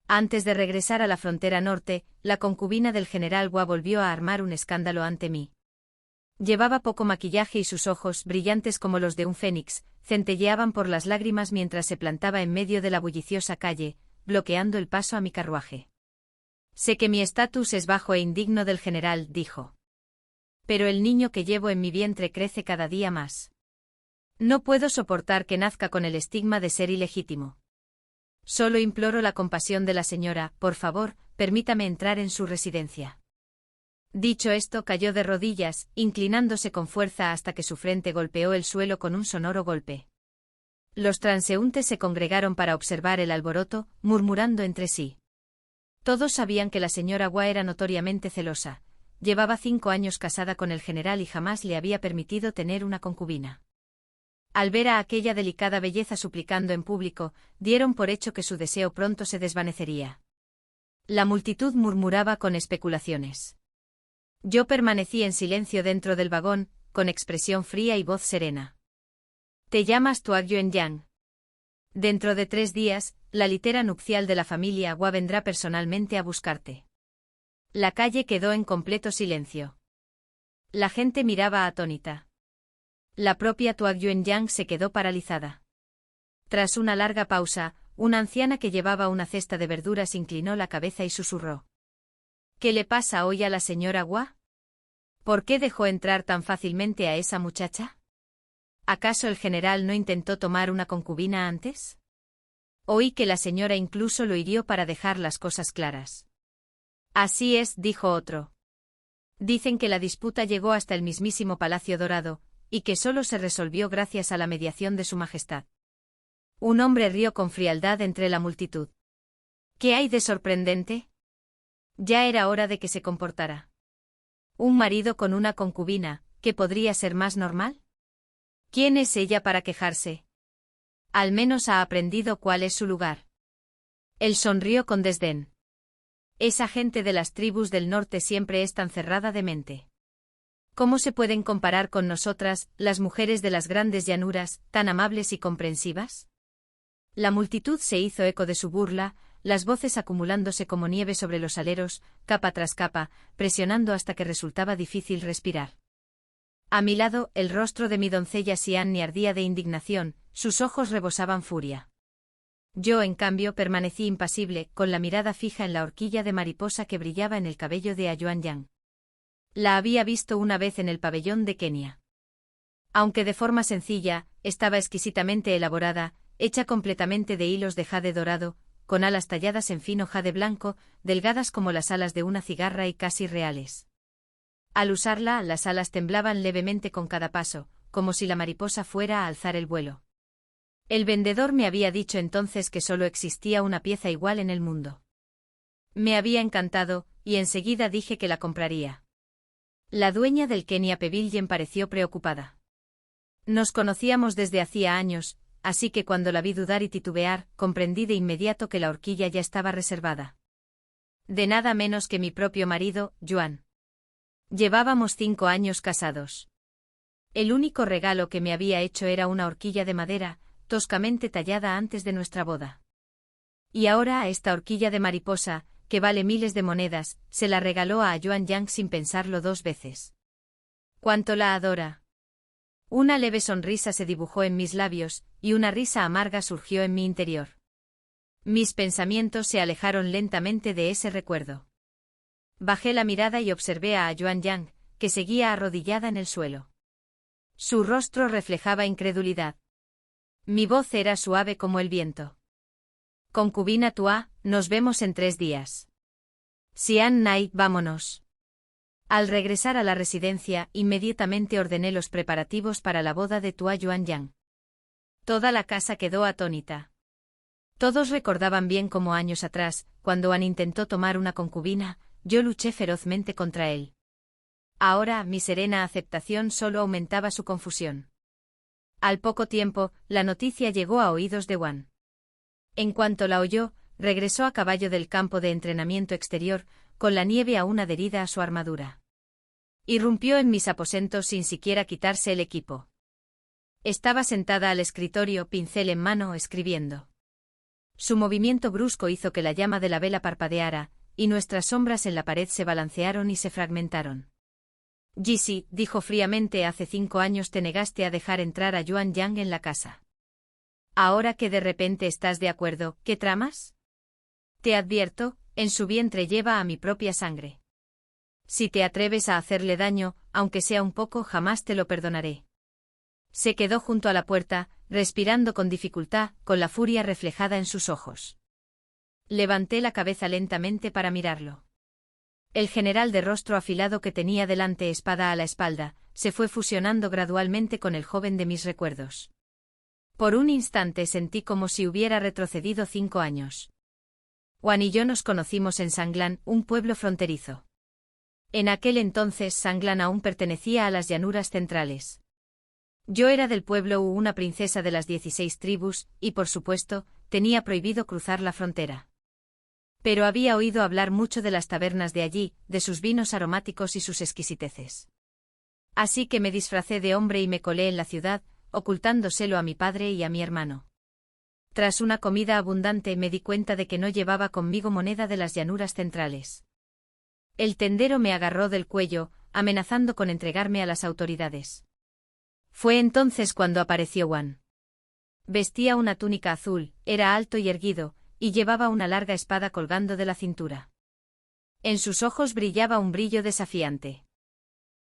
Antes de regresar a la frontera norte, la concubina del general Hua volvió a armar un escándalo ante mí. Llevaba poco maquillaje y sus ojos, brillantes como los de un fénix, centelleaban por las lágrimas mientras se plantaba en medio de la bulliciosa calle, bloqueando el paso a mi carruaje. Sé que mi estatus es bajo e indigno del general, dijo. Pero el niño que llevo en mi vientre crece cada día más. No puedo soportar que nazca con el estigma de ser ilegítimo. Solo imploro la compasión de la señora, por favor, permítame entrar en su residencia. Dicho esto, cayó de rodillas, inclinándose con fuerza hasta que su frente golpeó el suelo con un sonoro golpe. Los transeúntes se congregaron para observar el alboroto, murmurando entre sí. Todos sabían que la señora Hua era notoriamente celosa. Llevaba 5 años casada con el general y jamás le había permitido tener una concubina. Al ver a aquella delicada belleza suplicando en público, dieron por hecho que su deseo pronto se desvanecería. La multitud murmuraba con especulaciones. Yo permanecí en silencio dentro del vagón, con expresión fría y voz serena. ¿Te llamas Tuak Yuanyang? Dentro de 3 días, la litera nupcial de la familia Hua vendrá personalmente a buscarte. La calle quedó en completo silencio. La gente miraba atónita. La propia Tuak Yuanyang se quedó paralizada. Tras una larga pausa, una anciana que llevaba una cesta de verduras inclinó la cabeza y susurró. ¿Qué le pasa hoy a la señora Hua? ¿Por qué dejó entrar tan fácilmente a esa muchacha? ¿Acaso el general no intentó tomar una concubina antes? Oí que la señora incluso lo hirió para dejar las cosas claras. Así es, dijo otro. Dicen que la disputa llegó hasta el mismísimo Palacio Dorado, y que solo se resolvió gracias a la mediación de su majestad. Un hombre rió con frialdad entre la multitud. ¿Qué hay de sorprendente? Ya era hora de que se comportara. Un marido con una concubina, ¿qué podría ser más normal? ¿Quién es ella para quejarse? Al menos ha aprendido cuál es su lugar. Él sonrió con desdén. Esa gente de las tribus del norte siempre es tan cerrada de mente. ¿Cómo se pueden comparar con nosotras, las mujeres de las grandes llanuras, tan amables y comprensivas? La multitud se hizo eco de su burla, las voces acumulándose como nieve sobre los aleros, capa tras capa, presionando hasta que resultaba difícil respirar. A mi lado, el rostro de mi doncella Xian ardía de indignación, sus ojos rebosaban furia. Yo, en cambio, permanecí impasible, con la mirada fija en la horquilla de mariposa que brillaba en el cabello de Yuanyang. La había visto una vez en el pabellón de Kenia. Aunque de forma sencilla, estaba exquisitamente elaborada, hecha completamente de hilos de jade dorado, con alas talladas en fino jade blanco, delgadas como las alas de una cigarra y casi reales. Al usarla, las alas temblaban levemente con cada paso, como si la mariposa fuera a alzar el vuelo. El vendedor me había dicho entonces que solo existía una pieza igual en el mundo. Me había encantado, y enseguida dije que la compraría. La dueña del Kenia Pavilion pareció preocupada. Nos conocíamos desde hacía años, así que cuando la vi dudar y titubear, comprendí de inmediato que la horquilla ya estaba reservada. De nada menos que mi propio marido, Yuan. Llevábamos 5 años casados. El único regalo que me había hecho era una horquilla de madera, toscamente tallada antes de nuestra boda. Y ahora a esta horquilla de mariposa, que vale miles de monedas, se la regaló a Yuanyang sin pensarlo 2 veces. ¿Cuánto la adora? Una leve sonrisa se dibujó en mis labios, y una risa amarga surgió en mi interior. Mis pensamientos se alejaron lentamente de ese recuerdo. Bajé la mirada y observé a Yuanyang, que seguía arrodillada en el suelo. Su rostro reflejaba incredulidad. Mi voz era suave como el viento. Concubina Tua, nos vemos en 3 días. Xian Nai, vámonos. Al regresar a la residencia, inmediatamente ordené los preparativos para la boda de Tua Yuanyang. Toda la casa quedó atónita. Todos recordaban bien cómo años atrás, cuando An intentó tomar una concubina, yo luché ferozmente contra él. Ahora, mi serena aceptación solo aumentaba su confusión. Al poco tiempo, la noticia llegó a oídos de Wan. En cuanto la oyó, regresó a caballo del campo de entrenamiento exterior, con la nieve aún adherida a su armadura. Irrumpió en mis aposentos sin siquiera quitarse el equipo. Estaba sentada al escritorio, pincel en mano, escribiendo. Su movimiento brusco hizo que la llama de la vela parpadeara, y nuestras sombras en la pared se balancearon y se fragmentaron. Jixi, dijo fríamente, hace 5 años te negaste a dejar entrar a Yuan Yang en la casa. Ahora que de repente estás de acuerdo, ¿qué tramas? Te advierto, en su vientre lleva a mi propia sangre. Si te atreves a hacerle daño, aunque sea un poco, jamás te lo perdonaré. Se quedó junto a la puerta, respirando con dificultad, con la furia reflejada en sus ojos. Levanté la cabeza lentamente para mirarlo. El general de rostro afilado que tenía delante, espada a la espalda, se fue fusionando gradualmente con el joven de mis recuerdos. Por un instante sentí como si hubiera retrocedido 5 años. Juan y yo nos conocimos en Sanglan, un pueblo fronterizo. En aquel entonces Sanglan aún pertenecía a las llanuras centrales. Yo era del pueblo una princesa de las 16 tribus, y por supuesto, tenía prohibido cruzar la frontera. Pero había oído hablar mucho de las tabernas de allí, de sus vinos aromáticos y sus exquisiteces. Así que me disfracé de hombre y me colé en la ciudad, ocultándoselo a mi padre y a mi hermano. Tras una comida abundante me di cuenta de que no llevaba conmigo moneda de las llanuras centrales. El tendero me agarró del cuello, amenazando con entregarme a las autoridades. Fue entonces cuando apareció Juan. Vestía una túnica azul, era alto y erguido, y llevaba una larga espada colgando de la cintura. En sus ojos brillaba un brillo desafiante.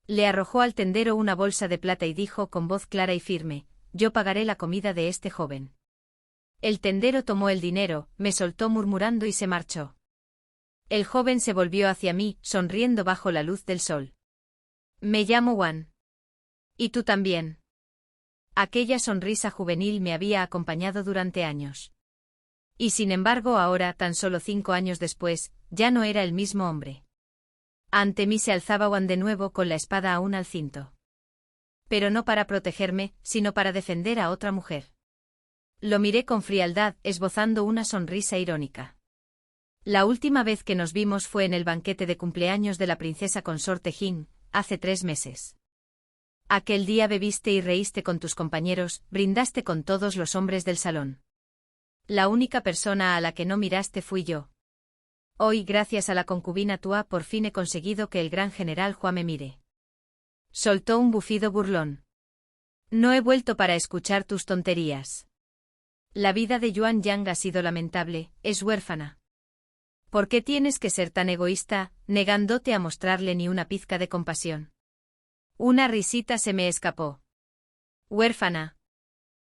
Le arrojó al tendero una bolsa de plata y dijo con voz clara y firme: «Yo pagaré la comida de este joven». El tendero tomó el dinero, me soltó murmurando y se marchó. El joven se volvió hacia mí, sonriendo bajo la luz del sol. «Me llamo Juan. ¿Y tú también?» Aquella sonrisa juvenil me había acompañado durante años. Y sin embargo ahora, tan solo 5 años después, ya no era el mismo hombre. Ante mí se alzaba Juan de nuevo con la espada aún al cinto. Pero no para protegerme, sino para defender a otra mujer. Lo miré con frialdad, esbozando una sonrisa irónica. La última vez que nos vimos fue en el banquete de cumpleaños de la princesa consorte Jin, hace 3 meses. Aquel día bebiste y reíste con tus compañeros, brindaste con todos los hombres del salón. La única persona a la que no miraste fui yo. Hoy, gracias a la concubina Tua, por fin he conseguido que el gran general Hua me mire. Soltó un bufido burlón. No he vuelto para escuchar tus tonterías. La vida de Yuan Yang ha sido lamentable, es huérfana. ¿Por qué tienes que ser tan egoísta, negándote a mostrarle ni una pizca de compasión? Una risita se me escapó. Huérfana.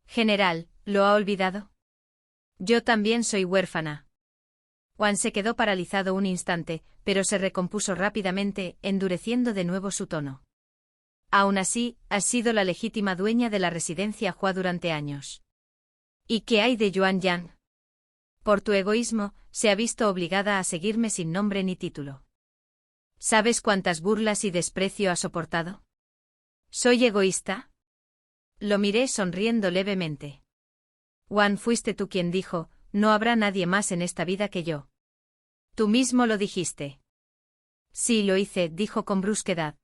General, ¿lo ha olvidado? Yo también soy huérfana. Juan se quedó paralizado un instante, pero se recompuso rápidamente, endureciendo de nuevo su tono. Aún así, has sido la legítima dueña de la residencia Hua durante años. ¿Y qué hay de Yuan Yang? Por tu egoísmo, se ha visto obligada a seguirme sin nombre ni título. ¿Sabes cuántas burlas y desprecio ha soportado? ¿Soy egoísta? Lo miré sonriendo levemente. Juan, fuiste tú quien dijo: «No habrá nadie más en esta vida que yo». Tú mismo lo dijiste. Sí, lo hice, dijo con brusquedad.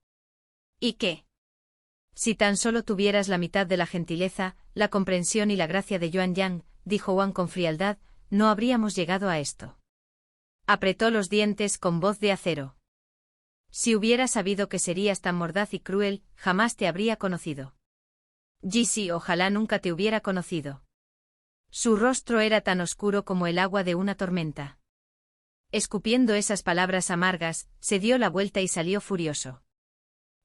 ¿Y qué? Si tan solo tuvieras la mitad de la gentileza, la comprensión y la gracia de Yuan Yang, dijo Juan con frialdad, no habríamos llegado a esto. Apretó los dientes con voz de acero. Si hubiera sabido que serías tan mordaz y cruel, jamás te habría conocido. Jixi, ojalá nunca te hubiera conocido. Su rostro era tan oscuro como el agua de una tormenta. Escupiendo esas palabras amargas, se dio la vuelta y salió furioso.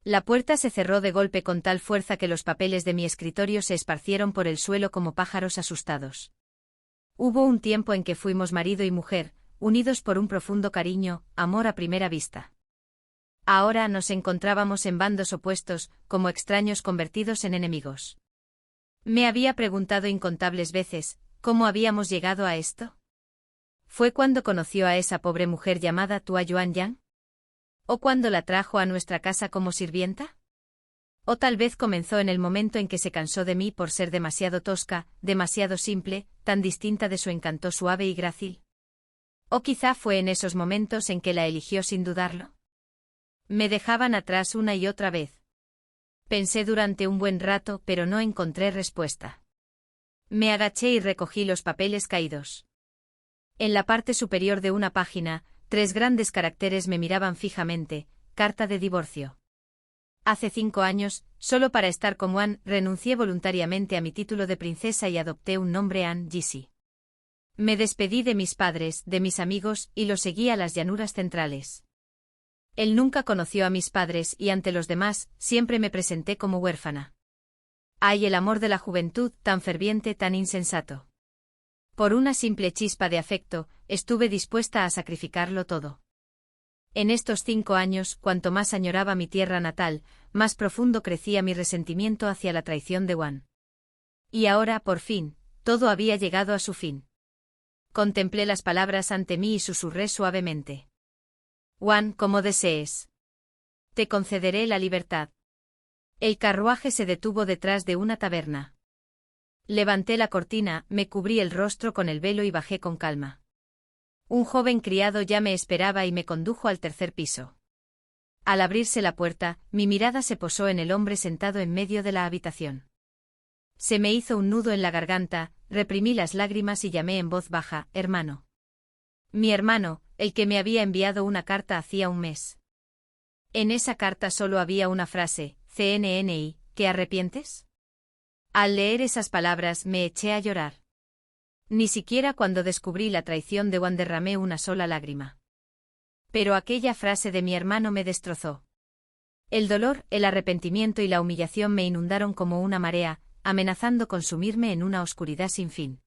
La puerta se cerró de golpe con tal fuerza que los papeles de mi escritorio se esparcieron por el suelo como pájaros asustados. Hubo un tiempo en que fuimos marido y mujer, unidos por un profundo cariño, amor a primera vista. Ahora nos encontrábamos en bandos opuestos, como extraños convertidos en enemigos. Me había preguntado incontables veces, ¿cómo habíamos llegado a esto? ¿Fue cuando conoció a esa pobre mujer llamada Tua Yuan Yang? ¿O cuando la trajo a nuestra casa como sirvienta? ¿O tal vez comenzó en el momento en que se cansó de mí por ser demasiado tosca, demasiado simple, tan distinta de su encanto suave y grácil? ¿O quizá fue en esos momentos en que la eligió sin dudarlo? Me dejaban atrás una y otra vez. Pensé durante un buen rato, pero no encontré respuesta. Me agaché y recogí los papeles caídos. En la parte superior de una página, 3 grandes caracteres me miraban fijamente: carta de divorcio. Hace 5 años, solo para estar con Wan, renuncié voluntariamente a mi título de princesa y adopté un nombre An Yisi. Me despedí de mis padres, de mis amigos, y los seguí a las llanuras centrales. Él nunca conoció a mis padres y ante los demás, siempre me presenté como huérfana. Ay, el amor de la juventud, tan ferviente, tan insensato. Por una simple chispa de afecto, estuve dispuesta a sacrificarlo todo. En estos 5 años, cuanto más añoraba mi tierra natal, más profundo crecía mi resentimiento hacia la traición de Wan. Y ahora, por fin, todo había llegado a su fin. Contemplé las palabras ante mí y susurré suavemente: Wan, como desees. Te concederé la libertad. El carruaje se detuvo detrás de una taberna. Levanté la cortina, me cubrí el rostro con el velo y bajé con calma. Un joven criado ya me esperaba y me condujo al 3er piso. Al abrirse la puerta, mi mirada se posó en el hombre sentado en medio de la habitación. Se me hizo un nudo en la garganta, reprimí las lágrimas y llamé en voz baja: hermano. Mi hermano, el que me había enviado una carta hacía un mes. En esa carta solo había una frase: CNNI, ¿te arrepientes? Al leer esas palabras me eché a llorar. Ni siquiera cuando descubrí la traición de Wan derramé una sola lágrima. Pero aquella frase de mi hermano me destrozó. El dolor, el arrepentimiento y la humillación me inundaron como una marea, amenazando con sumirme en una oscuridad sin fin.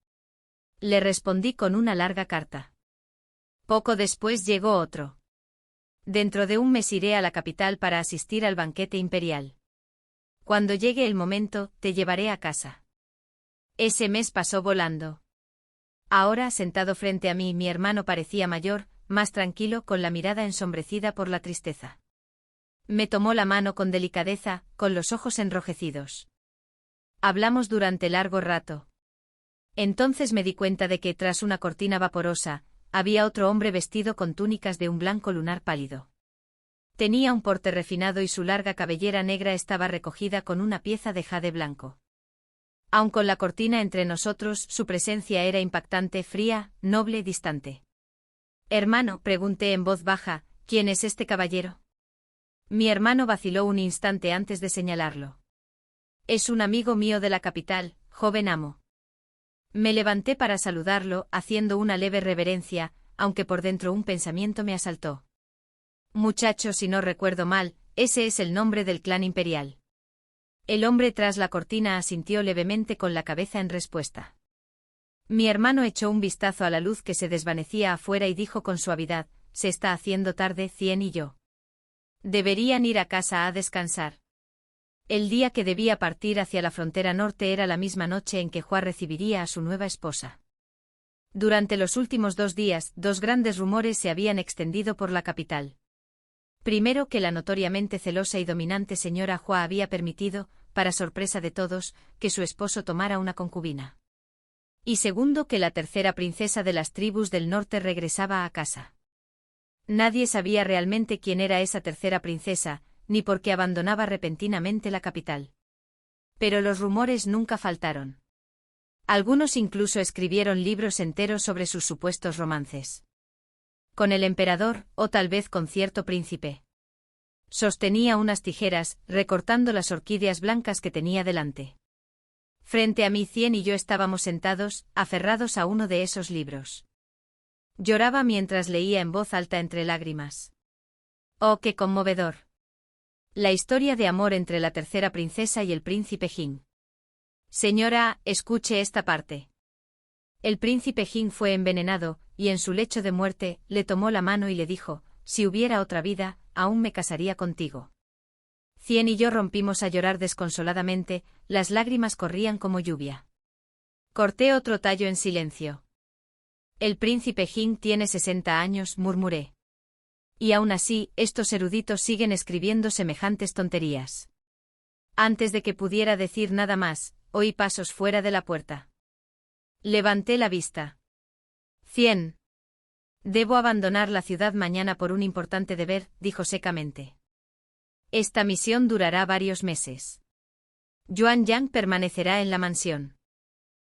Le respondí con una larga carta. Poco después llegó otro. Dentro de un mes iré a la capital para asistir al banquete imperial. Cuando llegue el momento, te llevaré a casa. Ese mes pasó volando. Ahora, sentado frente a mí, mi hermano parecía mayor, más tranquilo, con la mirada ensombrecida por la tristeza. Me tomó la mano con delicadeza, con los ojos enrojecidos. Hablamos durante largo rato. Entonces me di cuenta de que, tras una cortina vaporosa, había otro hombre vestido con túnicas de un blanco lunar pálido. Tenía un porte refinado y su larga cabellera negra estaba recogida con una pieza de jade blanco. Aun con la cortina entre nosotros, su presencia era impactante, fría, noble, distante. Hermano, pregunté en voz baja, ¿quién es este caballero? Mi hermano vaciló un instante antes de señalarlo. Es un amigo mío de la capital, joven amo. Me levanté para saludarlo, haciendo una leve reverencia, aunque por dentro un pensamiento me asaltó. Muchacho, si no recuerdo mal, ese es el nombre del clan imperial. El hombre tras la cortina asintió levemente con la cabeza en respuesta. Mi hermano echó un vistazo a la luz que se desvanecía afuera y dijo con suavidad: se está haciendo tarde, Cien y yo. Deberían ir a casa a descansar. El día que debía partir hacia la frontera norte era la misma noche en que Hua recibiría a su nueva esposa. Durante los últimos 2 días, 2 grandes rumores se habían extendido por la capital. Primero, que la notoriamente celosa y dominante señora Hua había permitido, para sorpresa de todos, que su esposo tomara una concubina. Y segundo, que la tercera princesa de las tribus del norte regresaba a casa. Nadie sabía realmente quién era esa tercera princesa, ni por qué abandonaba repentinamente la capital. Pero los rumores nunca faltaron. Algunos incluso escribieron libros enteros sobre sus supuestos romances. Con el emperador, o tal vez con cierto príncipe. Sostenía unas tijeras, recortando las orquídeas blancas que tenía delante. Frente a mí Cien y yo estábamos sentados, aferrados a uno de esos libros. Lloraba mientras leía en voz alta entre lágrimas. ¡Oh, qué conmovedor! La historia de amor entre la tercera princesa y el príncipe Jin. Señora, escuche esta parte. El príncipe Jin fue envenenado, y en su lecho de muerte, le tomó la mano y le dijo: si hubiera otra vida, aún me casaría contigo. Cien y yo rompimos a llorar desconsoladamente, las lágrimas corrían como lluvia. Corté otro tallo en silencio. El príncipe Jin tiene 60 años, murmuré. Y aún así, estos eruditos siguen escribiendo semejantes tonterías. Antes de que pudiera decir nada más, oí pasos fuera de la puerta. Levanté la vista. Cien. Debo abandonar la ciudad mañana por un importante deber, dijo secamente. Esta misión durará varios meses. Yuan Yang permanecerá en la mansión.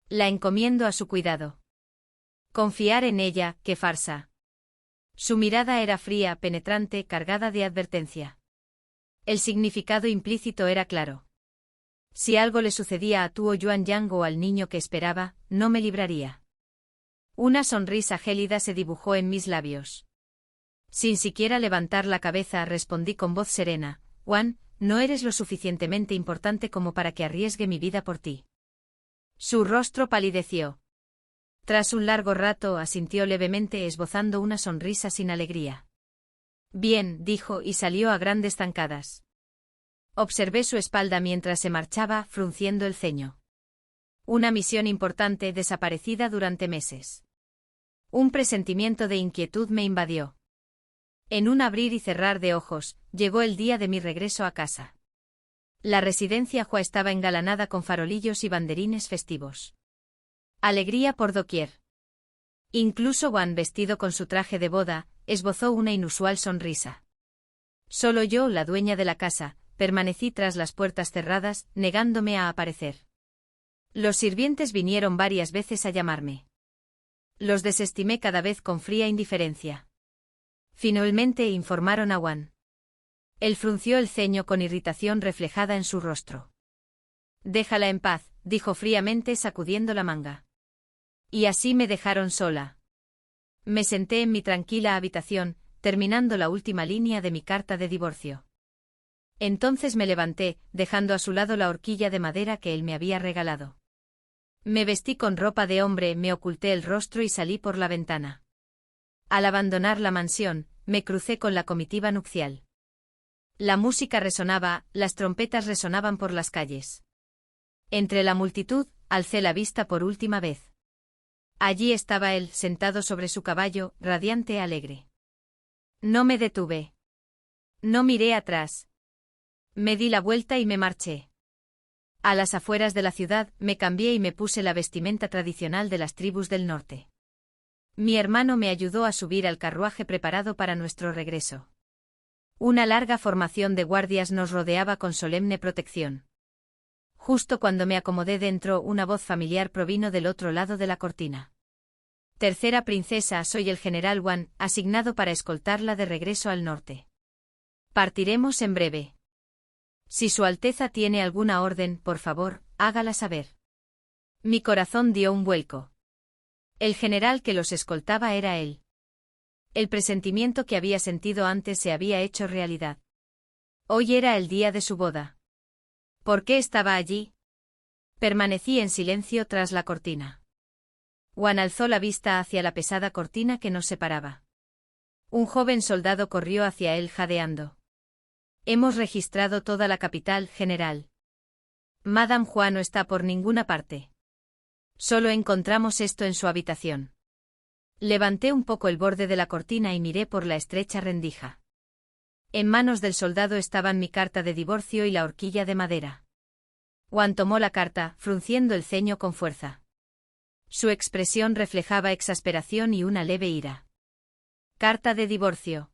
La encomiendo a su cuidado. Confiar en ella, qué farsa. Su mirada era fría, penetrante, cargada de advertencia. El significado implícito era claro. Si algo le sucedía a Tuo Yuanyang o al niño que esperaba, no me libraría. Una sonrisa gélida se dibujó en mis labios. Sin siquiera levantar la cabeza respondí con voz serena, Wan, no eres lo suficientemente importante como para que arriesgue mi vida por ti. Su rostro palideció. Tras un largo rato asintió levemente esbozando una sonrisa sin alegría. Bien, dijo y salió a grandes zancadas. Observé su espalda mientras se marchaba, frunciendo el ceño. Una misión importante desaparecida durante meses. Un presentimiento de inquietud me invadió. En un abrir y cerrar de ojos, llegó el día de mi regreso a casa. La residencia Hua estaba engalanada con farolillos y banderines festivos. Alegría por doquier. Incluso Wan, vestido con su traje de boda, esbozó una inusual sonrisa. Solo yo, la dueña de la casa, permanecí tras las puertas cerradas, negándome a aparecer. Los sirvientes vinieron varias veces a llamarme. Los desestimé cada vez con fría indiferencia. Finalmente informaron a Wan. Él frunció el ceño con irritación reflejada en su rostro. Déjala en paz, dijo fríamente sacudiendo la manga. Y así me dejaron sola. Me senté en mi tranquila habitación, terminando la última línea de mi carta de divorcio. Entonces me levanté, dejando a su lado la horquilla de madera que él me había regalado. Me vestí con ropa de hombre, me oculté el rostro y salí por la ventana. Al abandonar la mansión, me crucé con la comitiva nupcial. La música resonaba, las trompetas resonaban por las calles. Entre la multitud, alcé la vista por última vez. Allí estaba él, sentado sobre su caballo, radiante e alegre. No me detuve. No miré atrás. Me di la vuelta y me marché. A las afueras de la ciudad, me cambié y me puse la vestimenta tradicional de las tribus del norte. Mi hermano me ayudó a subir al carruaje preparado para nuestro regreso. Una larga formación de guardias nos rodeaba con solemne protección. Justo cuando me acomodé dentro, una voz familiar provino del otro lado de la cortina. Tercera princesa, soy el general Wan, asignado para escoltarla de regreso al norte. Partiremos en breve. Si Su Alteza tiene alguna orden, por favor, hágala saber. Mi corazón dio un vuelco. El general que los escoltaba era él. El presentimiento que había sentido antes se había hecho realidad. Hoy era el día de su boda. ¿Por qué estaba allí? Permanecí en silencio tras la cortina. Wan alzó la vista hacia la pesada cortina que nos separaba. Un joven soldado corrió hacia él jadeando. Hemos registrado toda la capital, general. Madame Hua no está por ninguna parte. Solo encontramos esto en su habitación. Levanté un poco el borde de la cortina y miré por la estrecha rendija. En manos del soldado estaban mi carta de divorcio y la horquilla de madera. Wan tomó la carta, frunciendo el ceño con fuerza. Su expresión reflejaba exasperación y una leve ira. Carta de divorcio.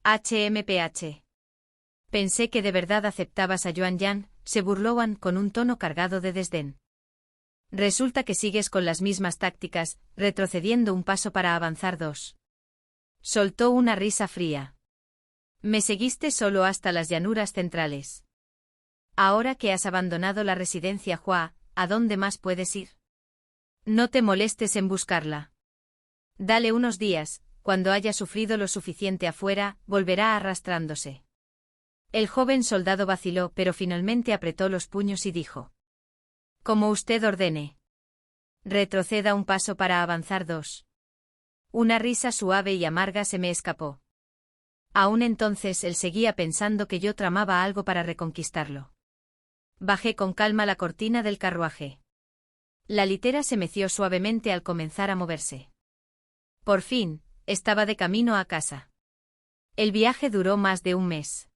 HMPH. Pensé que de verdad aceptabas a Yuanyang, se burló Wan con un tono cargado de desdén. Resulta que sigues con las mismas tácticas, retrocediendo un paso para avanzar dos. Soltó una risa fría. Me seguiste solo hasta las llanuras centrales. Ahora que has abandonado la residencia Hua, ¿a dónde más puedes ir? No te molestes en buscarla. Dale unos días, cuando haya sufrido lo suficiente afuera, volverá arrastrándose. El joven soldado vaciló, pero finalmente apretó los puños y dijo: Como usted ordene. Retroceda un paso para avanzar dos. Una risa suave y amarga se me escapó. Aún entonces él seguía pensando que yo tramaba algo para reconquistarlo. Bajé con calma la cortina del carruaje. La litera se meció suavemente al comenzar a moverse. Por fin, estaba de camino a casa. El viaje duró más de un mes.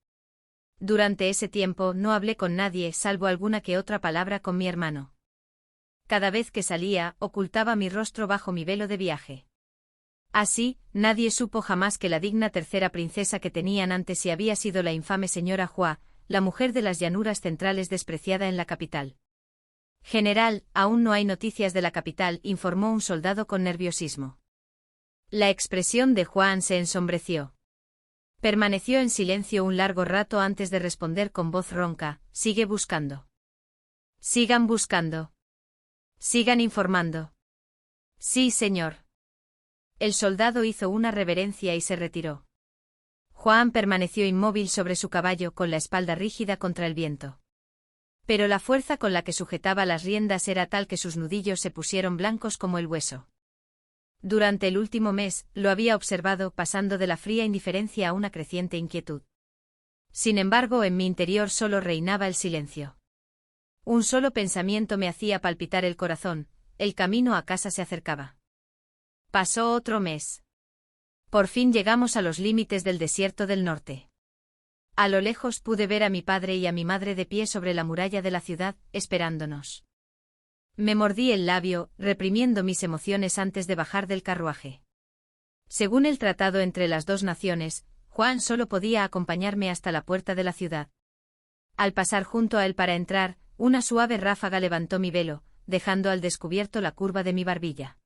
Durante ese tiempo no hablé con nadie salvo alguna que otra palabra con mi hermano. Cada vez que salía, ocultaba mi rostro bajo mi velo de viaje. Así, nadie supo jamás que la digna tercera princesa que tenían antes si había sido la infame señora Hua, la mujer de las llanuras centrales despreciada en la capital. General, aún no hay noticias de la capital, informó un soldado con nerviosismo. La expresión de Juan se ensombreció. Permaneció en silencio un largo rato antes de responder con voz ronca: sigue buscando. Sigan buscando. Sigan informando. Sí, señor. El soldado hizo una reverencia y se retiró. Juan permaneció inmóvil sobre su caballo con la espalda rígida contra el viento. Pero la fuerza con la que sujetaba las riendas era tal que sus nudillos se pusieron blancos como el hueso. Durante el último mes, lo había observado pasando de la fría indiferencia a una creciente inquietud. Sin embargo, en mi interior solo reinaba el silencio. Un solo pensamiento me hacía palpitar el corazón: el camino a casa se acercaba. Pasó otro mes. Por fin llegamos a los límites del desierto del norte. A lo lejos pude ver a mi padre y a mi madre de pie sobre la muralla de la ciudad, esperándonos. Me mordí el labio, reprimiendo mis emociones antes de bajar del carruaje. Según el tratado entre las dos naciones, Juan solo podía acompañarme hasta la puerta de la ciudad. Al pasar junto a él para entrar, una suave ráfaga levantó mi velo, dejando al descubierto la curva de mi barbilla.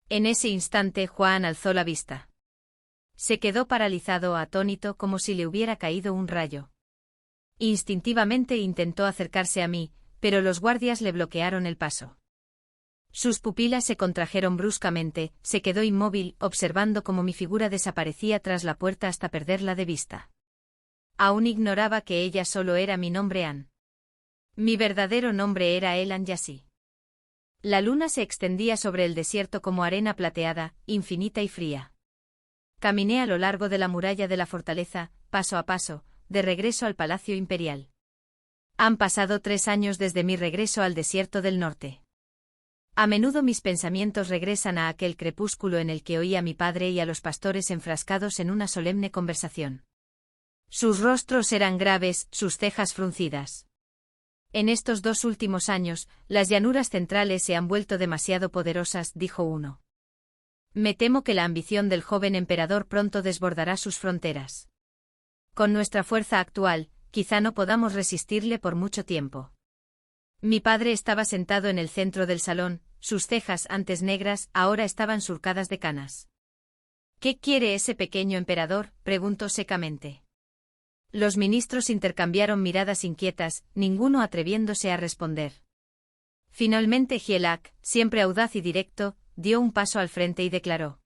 En ese instante Juan alzó la vista. Se quedó paralizado, atónito, como si le hubiera caído un rayo. Instintivamente intentó acercarse a mí, pero los guardias le bloquearon el paso. Sus pupilas se contrajeron bruscamente, se quedó inmóvil, observando cómo mi figura desaparecía tras la puerta hasta perderla de vista. Aún ignoraba que ella solo era mi nombre Anne. Mi verdadero nombre era Elan Yassi. La luna se extendía sobre el desierto como arena plateada, infinita y fría. Caminé a lo largo de la muralla de la fortaleza, paso a paso, de regreso al Palacio Imperial. Han pasado 3 años desde mi regreso al desierto del norte. A menudo mis pensamientos regresan a aquel crepúsculo en el que oí a mi padre y a los pastores enfrascados en una solemne conversación. Sus rostros eran graves, sus cejas fruncidas. En estos 2 últimos años, las llanuras centrales se han vuelto demasiado poderosas, dijo uno. Me temo que la ambición del joven emperador pronto desbordará sus fronteras. Con nuestra fuerza actual, quizá no podamos resistirle por mucho tiempo. Mi padre estaba sentado en el centro del salón, sus cejas, antes negras, ahora estaban surcadas de canas. ¿Qué quiere ese pequeño emperador?, preguntó secamente. Los ministros intercambiaron miradas inquietas, ninguno atreviéndose a responder. Finalmente Hielak, siempre audaz y directo, dio un paso al frente y declaró: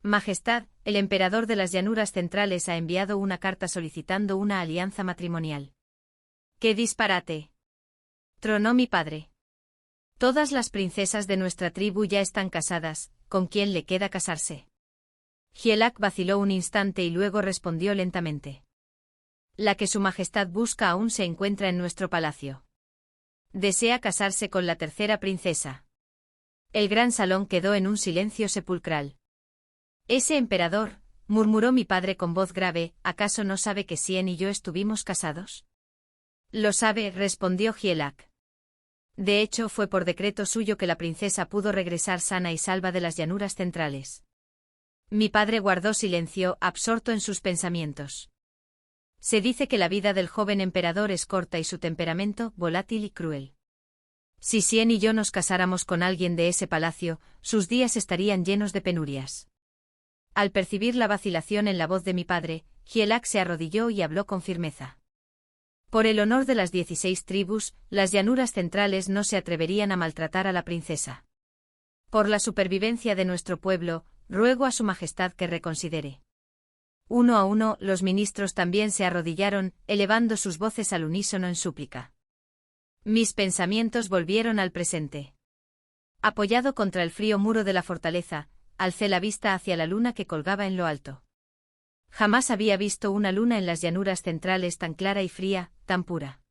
Majestad, el emperador de las llanuras centrales ha enviado una carta solicitando una alianza matrimonial. ¡Qué disparate!, tronó mi padre. Todas las princesas de nuestra tribu ya están casadas, ¿con quién le queda casarse? Hielak vaciló un instante y luego respondió lentamente: La que su majestad busca aún se encuentra en nuestro palacio. Desea casarse con la tercera princesa. El gran salón quedó en un silencio sepulcral. Ese emperador, murmuró mi padre con voz grave, ¿acaso no sabe que Sien y yo estuvimos casados? Lo sabe, respondió Hielak. De hecho, fue por decreto suyo que la princesa pudo regresar sana y salva de las llanuras centrales. Mi padre guardó silencio, absorto en sus pensamientos. Se dice que la vida del joven emperador es corta y su temperamento, volátil y cruel. Si Sien y yo nos casáramos con alguien de ese palacio, sus días estarían llenos de penurias. Al percibir la vacilación en la voz de mi padre, Hielak se arrodilló y habló con firmeza. Por el honor de las 16 tribus, las llanuras centrales no se atreverían a maltratar a la princesa. Por la supervivencia de nuestro pueblo, ruego a su majestad que reconsidere. Uno a uno, los ministros también se arrodillaron, elevando sus voces al unísono en súplica. Mis pensamientos volvieron al presente. Apoyado contra el frío muro de la fortaleza, alcé la vista hacia la luna que colgaba en lo alto. Jamás había visto una luna en las llanuras centrales tan clara y fría, tan pura.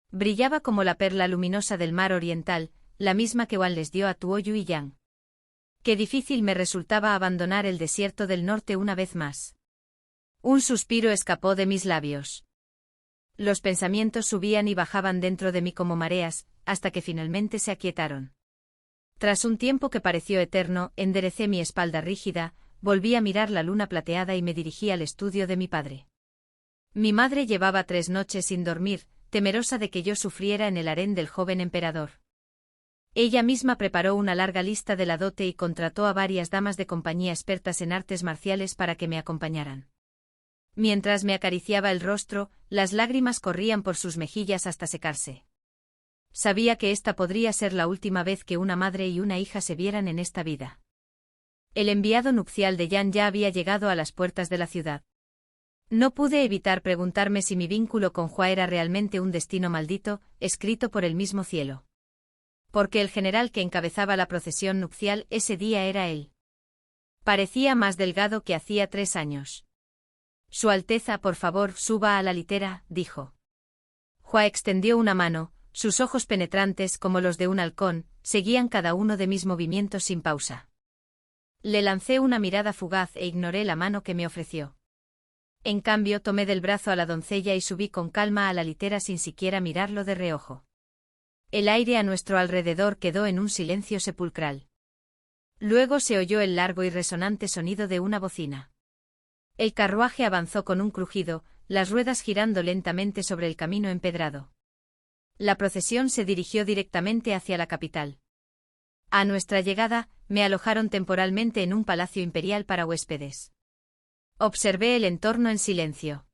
Brillaba como la perla luminosa del mar oriental, la misma que Wan les dio a Tuoyu y Yang. Qué difícil me resultaba abandonar el desierto del norte una vez más. Un suspiro escapó de mis labios. Los pensamientos subían y bajaban dentro de mí como mareas, hasta que finalmente se aquietaron. Tras un tiempo que pareció eterno, enderecé mi espalda rígida, volví a mirar la luna plateada y me dirigí al estudio de mi padre. Mi madre llevaba 3 noches sin dormir, temerosa de que yo sufriera en el harén del joven emperador. Ella misma preparó una larga lista de la dote y contrató a varias damas de compañía expertas en artes marciales para que me acompañaran. Mientras me acariciaba el rostro, las lágrimas corrían por sus mejillas hasta secarse. Sabía que esta podría ser la última vez que una madre y una hija se vieran en esta vida. El enviado nupcial de Yan ya había llegado a las puertas de la ciudad. No pude evitar preguntarme si mi vínculo con Hua era realmente un destino maldito, escrito por el mismo cielo. Porque el general que encabezaba la procesión nupcial ese día era él. Parecía más delgado que hacía 3 años. Su Alteza, por favor, suba a la litera, dijo. Hua extendió una mano, sus ojos penetrantes como los de un halcón, seguían cada uno de mis movimientos sin pausa. Le lancé una mirada fugaz e ignoré la mano que me ofreció. En cambio, tomé del brazo a la doncella y subí con calma a la litera sin siquiera mirarlo de reojo. El aire a nuestro alrededor quedó en un silencio sepulcral. Luego se oyó el largo y resonante sonido de una bocina. El carruaje avanzó con un crujido, las ruedas girando lentamente sobre el camino empedrado. La procesión se dirigió directamente hacia la capital. A nuestra llegada, me alojaron temporalmente en un palacio imperial para huéspedes. Observé el entorno en silencio.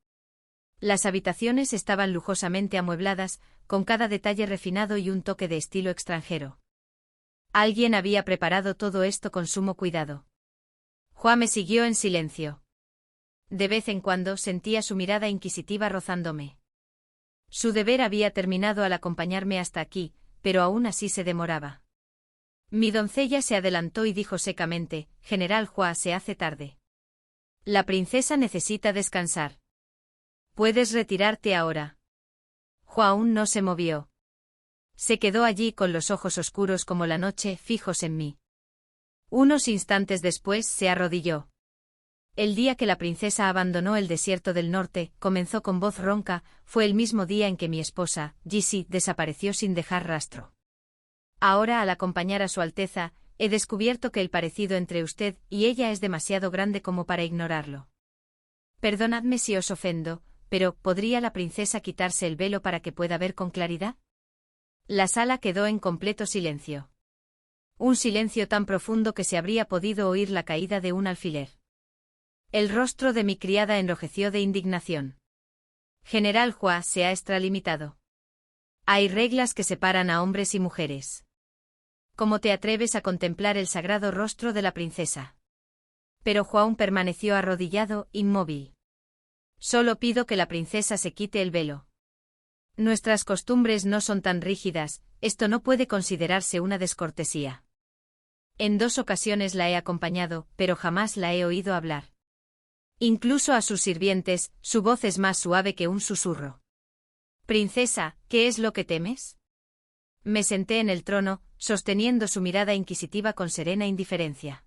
Las habitaciones estaban lujosamente amuebladas, con cada detalle refinado y un toque de estilo extranjero. Alguien había preparado todo esto con sumo cuidado. Hua me siguió en silencio. De vez en cuando sentía su mirada inquisitiva rozándome. Su deber había terminado al acompañarme hasta aquí, pero aún así se demoraba. Mi doncella se adelantó y dijo secamente: General Hua, se hace tarde. La princesa necesita descansar. Puedes retirarte ahora. Hua aún no se movió. Se quedó allí con los ojos oscuros como la noche, fijos en mí. Unos instantes después se arrodilló. El día que la princesa abandonó el desierto del norte, comenzó con voz ronca, fue el mismo día en que mi esposa, Jixi, desapareció sin dejar rastro. Ahora, al acompañar a Su Alteza, he descubierto que el parecido entre usted y ella es demasiado grande como para ignorarlo. Perdonadme si os ofendo, pero ¿podría la princesa quitarse el velo para que pueda ver con claridad? La sala quedó en completo silencio. Un silencio tan profundo que se habría podido oír la caída de un alfiler. El rostro de mi criada enrojeció de indignación. General Hua, se ha extralimitado. Hay reglas que separan a hombres y mujeres. ¿Cómo te atreves a contemplar el sagrado rostro de la princesa? Pero Huaun permaneció arrodillado, inmóvil. Solo pido que la princesa se quite el velo. Nuestras costumbres no son tan rígidas, esto no puede considerarse una descortesía. En 2 ocasiones la he acompañado, pero jamás la he oído hablar. Incluso a sus sirvientes, su voz es más suave que un susurro. Princesa, ¿qué es lo que temes? Me senté en el trono, sosteniendo su mirada inquisitiva con serena indiferencia.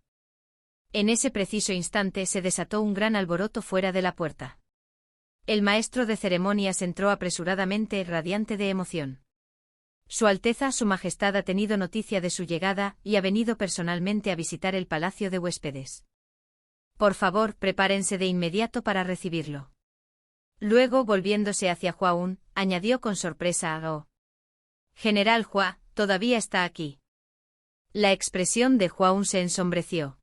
En ese preciso instante se desató un gran alboroto fuera de la puerta. El maestro de ceremonias entró apresuradamente, radiante de emoción. Su Alteza, Su Majestad ha tenido noticia de su llegada y ha venido personalmente a visitar el palacio de huéspedes. Por favor, prepárense de inmediato para recibirlo. Luego, volviéndose hacia Huaun, añadió con sorpresa a Gao. General Hua, todavía está aquí. La expresión de Huaun se ensombreció.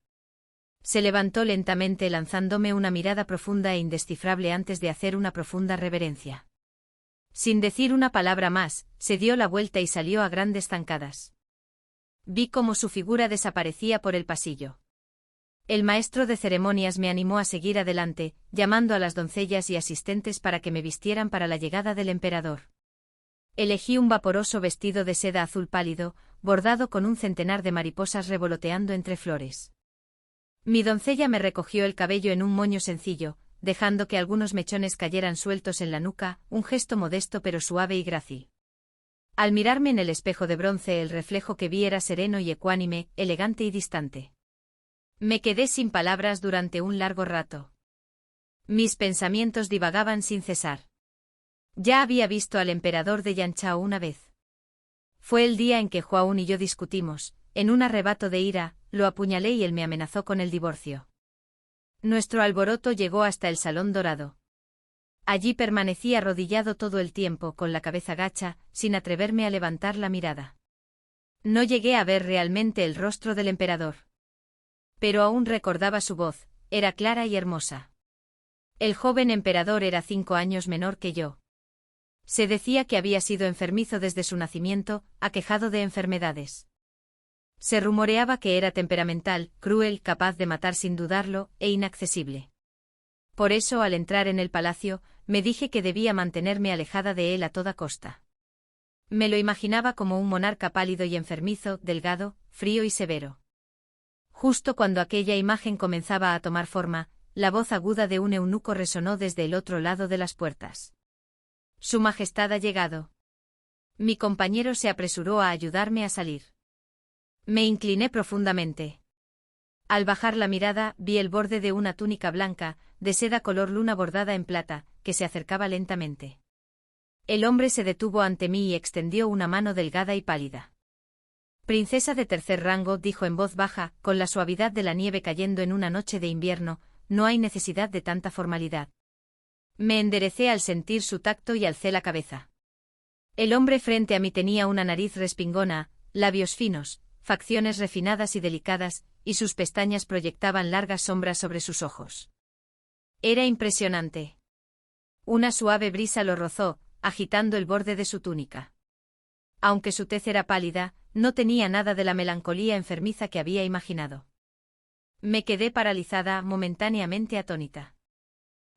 Se levantó lentamente lanzándome una mirada profunda e indescifrable antes de hacer una profunda reverencia. Sin decir una palabra más, se dio la vuelta y salió a grandes zancadas. Vi cómo su figura desaparecía por el pasillo. El maestro de ceremonias me animó a seguir adelante, llamando a las doncellas y asistentes para que me vistieran para la llegada del emperador. Elegí un vaporoso vestido de seda azul pálido, bordado con un centenar de mariposas revoloteando entre flores. Mi doncella me recogió el cabello en un moño sencillo, dejando que algunos mechones cayeran sueltos en la nuca, un gesto modesto pero suave y grácil. Al mirarme en el espejo de bronce, el reflejo que vi era sereno y ecuánime, elegante y distante. Me quedé sin palabras durante un largo rato. Mis pensamientos divagaban sin cesar. Ya había visto al emperador de Yanchao una vez. Fue el día en que Huaun y yo discutimos. En un arrebato de ira, lo apuñalé y él me amenazó con el divorcio. Nuestro alboroto llegó hasta el Salón Dorado. Allí permanecí arrodillado todo el tiempo con la cabeza gacha, sin atreverme a levantar la mirada. No llegué a ver realmente el rostro del emperador. Pero aún recordaba su voz, era clara y hermosa. El joven emperador era 5 años menor que yo. Se decía que había sido enfermizo desde su nacimiento, aquejado de enfermedades. Se rumoreaba que era temperamental, cruel, capaz de matar sin dudarlo, e inaccesible. Por eso, al entrar en el palacio, me dije que debía mantenerme alejada de él a toda costa. Me lo imaginaba como un monarca pálido y enfermizo, delgado, frío y severo. Justo cuando aquella imagen comenzaba a tomar forma, la voz aguda de un eunuco resonó desde el otro lado de las puertas. Su Majestad ha llegado. Mi compañero se apresuró a ayudarme a salir. Me incliné profundamente. Al bajar la mirada, vi el borde de una túnica blanca, de seda color luna bordada en plata, que se acercaba lentamente. El hombre se detuvo ante mí y extendió una mano delgada y pálida. Princesa de tercer rango, dijo en voz baja, con la suavidad de la nieve cayendo en una noche de invierno, no hay necesidad de tanta formalidad. Me enderecé al sentir su tacto y alcé la cabeza. El hombre frente a mí tenía una nariz respingona, labios finos, facciones refinadas y delicadas, y sus pestañas proyectaban largas sombras sobre sus ojos. Era impresionante. Una suave brisa lo rozó, agitando el borde de su túnica. Aunque su tez era pálida, no tenía nada de la melancolía enfermiza que había imaginado. Me quedé paralizada, momentáneamente atónita.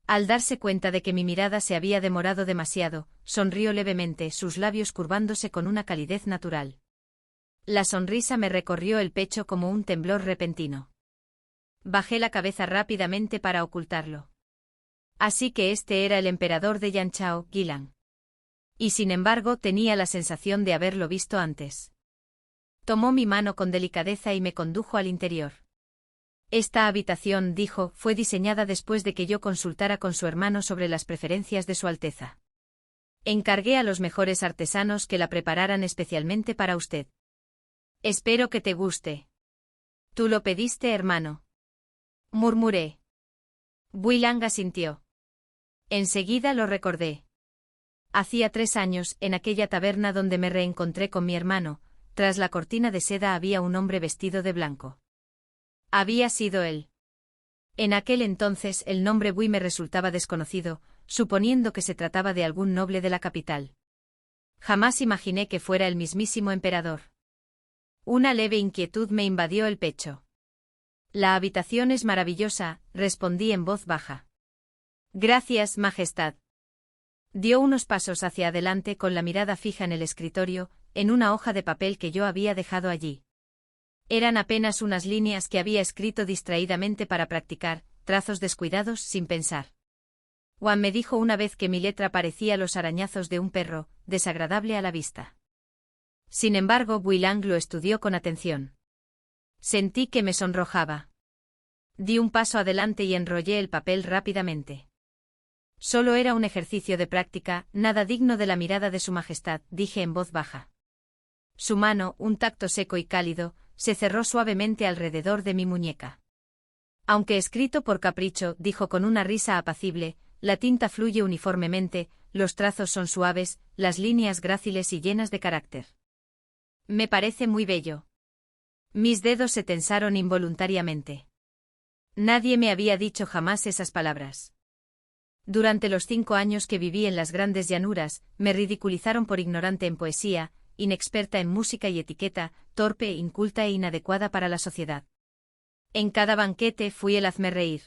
Al darse cuenta de que mi mirada se había demorado demasiado, sonrió levemente, sus labios curvándose con una calidez natural. La sonrisa me recorrió el pecho como un temblor repentino. Bajé la cabeza rápidamente para ocultarlo. Así que este era el emperador de Yanchao, Guilan. Y sin embargo tenía la sensación de haberlo visto antes. Tomó mi mano con delicadeza y me condujo al interior. Esta habitación, dijo, fue diseñada después de que yo consultara con su hermano sobre las preferencias de Su Alteza. Encargué a los mejores artesanos que la prepararan especialmente para usted. Espero que te guste. Tú lo pediste, hermano. Murmuré. Guilan asintió. Enseguida lo recordé. Hacía 3 años, en aquella taberna donde me reencontré con mi hermano, tras la cortina de seda había un hombre vestido de blanco. Había sido él. En aquel entonces el nombre Bui me resultaba desconocido, suponiendo que se trataba de algún noble de la capital. Jamás imaginé que fuera el mismísimo emperador. Una leve inquietud me invadió el pecho. La habitación es maravillosa, respondí en voz baja. Gracias, Majestad. Dio unos pasos hacia adelante con la mirada fija en el escritorio, en una hoja de papel que yo había dejado allí. Eran apenas unas líneas que había escrito distraídamente para practicar, trazos descuidados sin pensar. Juan me dijo una vez que mi letra parecía los arañazos de un perro, desagradable a la vista. Sin embargo, Guilan lo estudió con atención. Sentí que me sonrojaba. Di un paso adelante y enrollé el papel rápidamente. Solo era un ejercicio de práctica, nada digno de la mirada de Su Majestad, dije en voz baja. Su mano, un tacto seco y cálido, se cerró suavemente alrededor de mi muñeca. Aunque escrito por capricho, dijo con una risa apacible, la tinta fluye uniformemente, los trazos son suaves, las líneas gráciles y llenas de carácter. Me parece muy bello. Mis dedos se tensaron involuntariamente. Nadie me había dicho jamás esas palabras. Durante los 5 años que viví en las grandes llanuras, me ridiculizaron por ignorante en poesía, inexperta en música y etiqueta, torpe, inculta e inadecuada para la sociedad. En cada banquete fui el hazmerreír.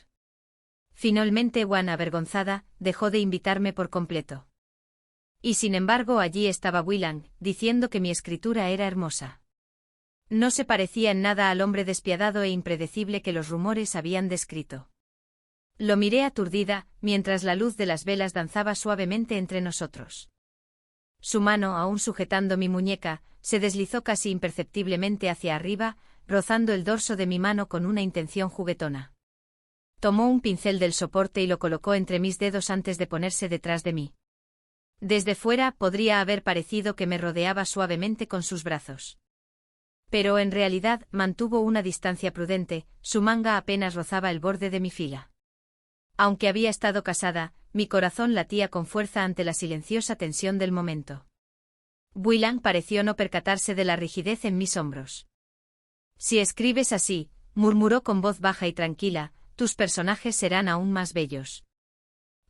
Finalmente, Juan, avergonzada, dejó de invitarme por completo. Y sin embargo allí estaba Guilan, diciendo que mi escritura era hermosa. No se parecía en nada al hombre despiadado e impredecible que los rumores habían descrito. Lo miré aturdida, mientras la luz de las velas danzaba suavemente entre nosotros. Su mano, aún sujetando mi muñeca, se deslizó casi imperceptiblemente hacia arriba, rozando el dorso de mi mano con una intención juguetona. Tomó un pincel del soporte y lo colocó entre mis dedos antes de ponerse detrás de mí. Desde fuera podría haber parecido que me rodeaba suavemente con sus brazos. Pero en realidad mantuvo una distancia prudente, su manga apenas rozaba el borde de mi fila. Aunque había estado casada, mi corazón latía con fuerza ante la silenciosa tensión del momento. Bwilang pareció no percatarse de la rigidez en mis hombros. Si escribes así, murmuró con voz baja y tranquila, tus personajes serán aún más bellos.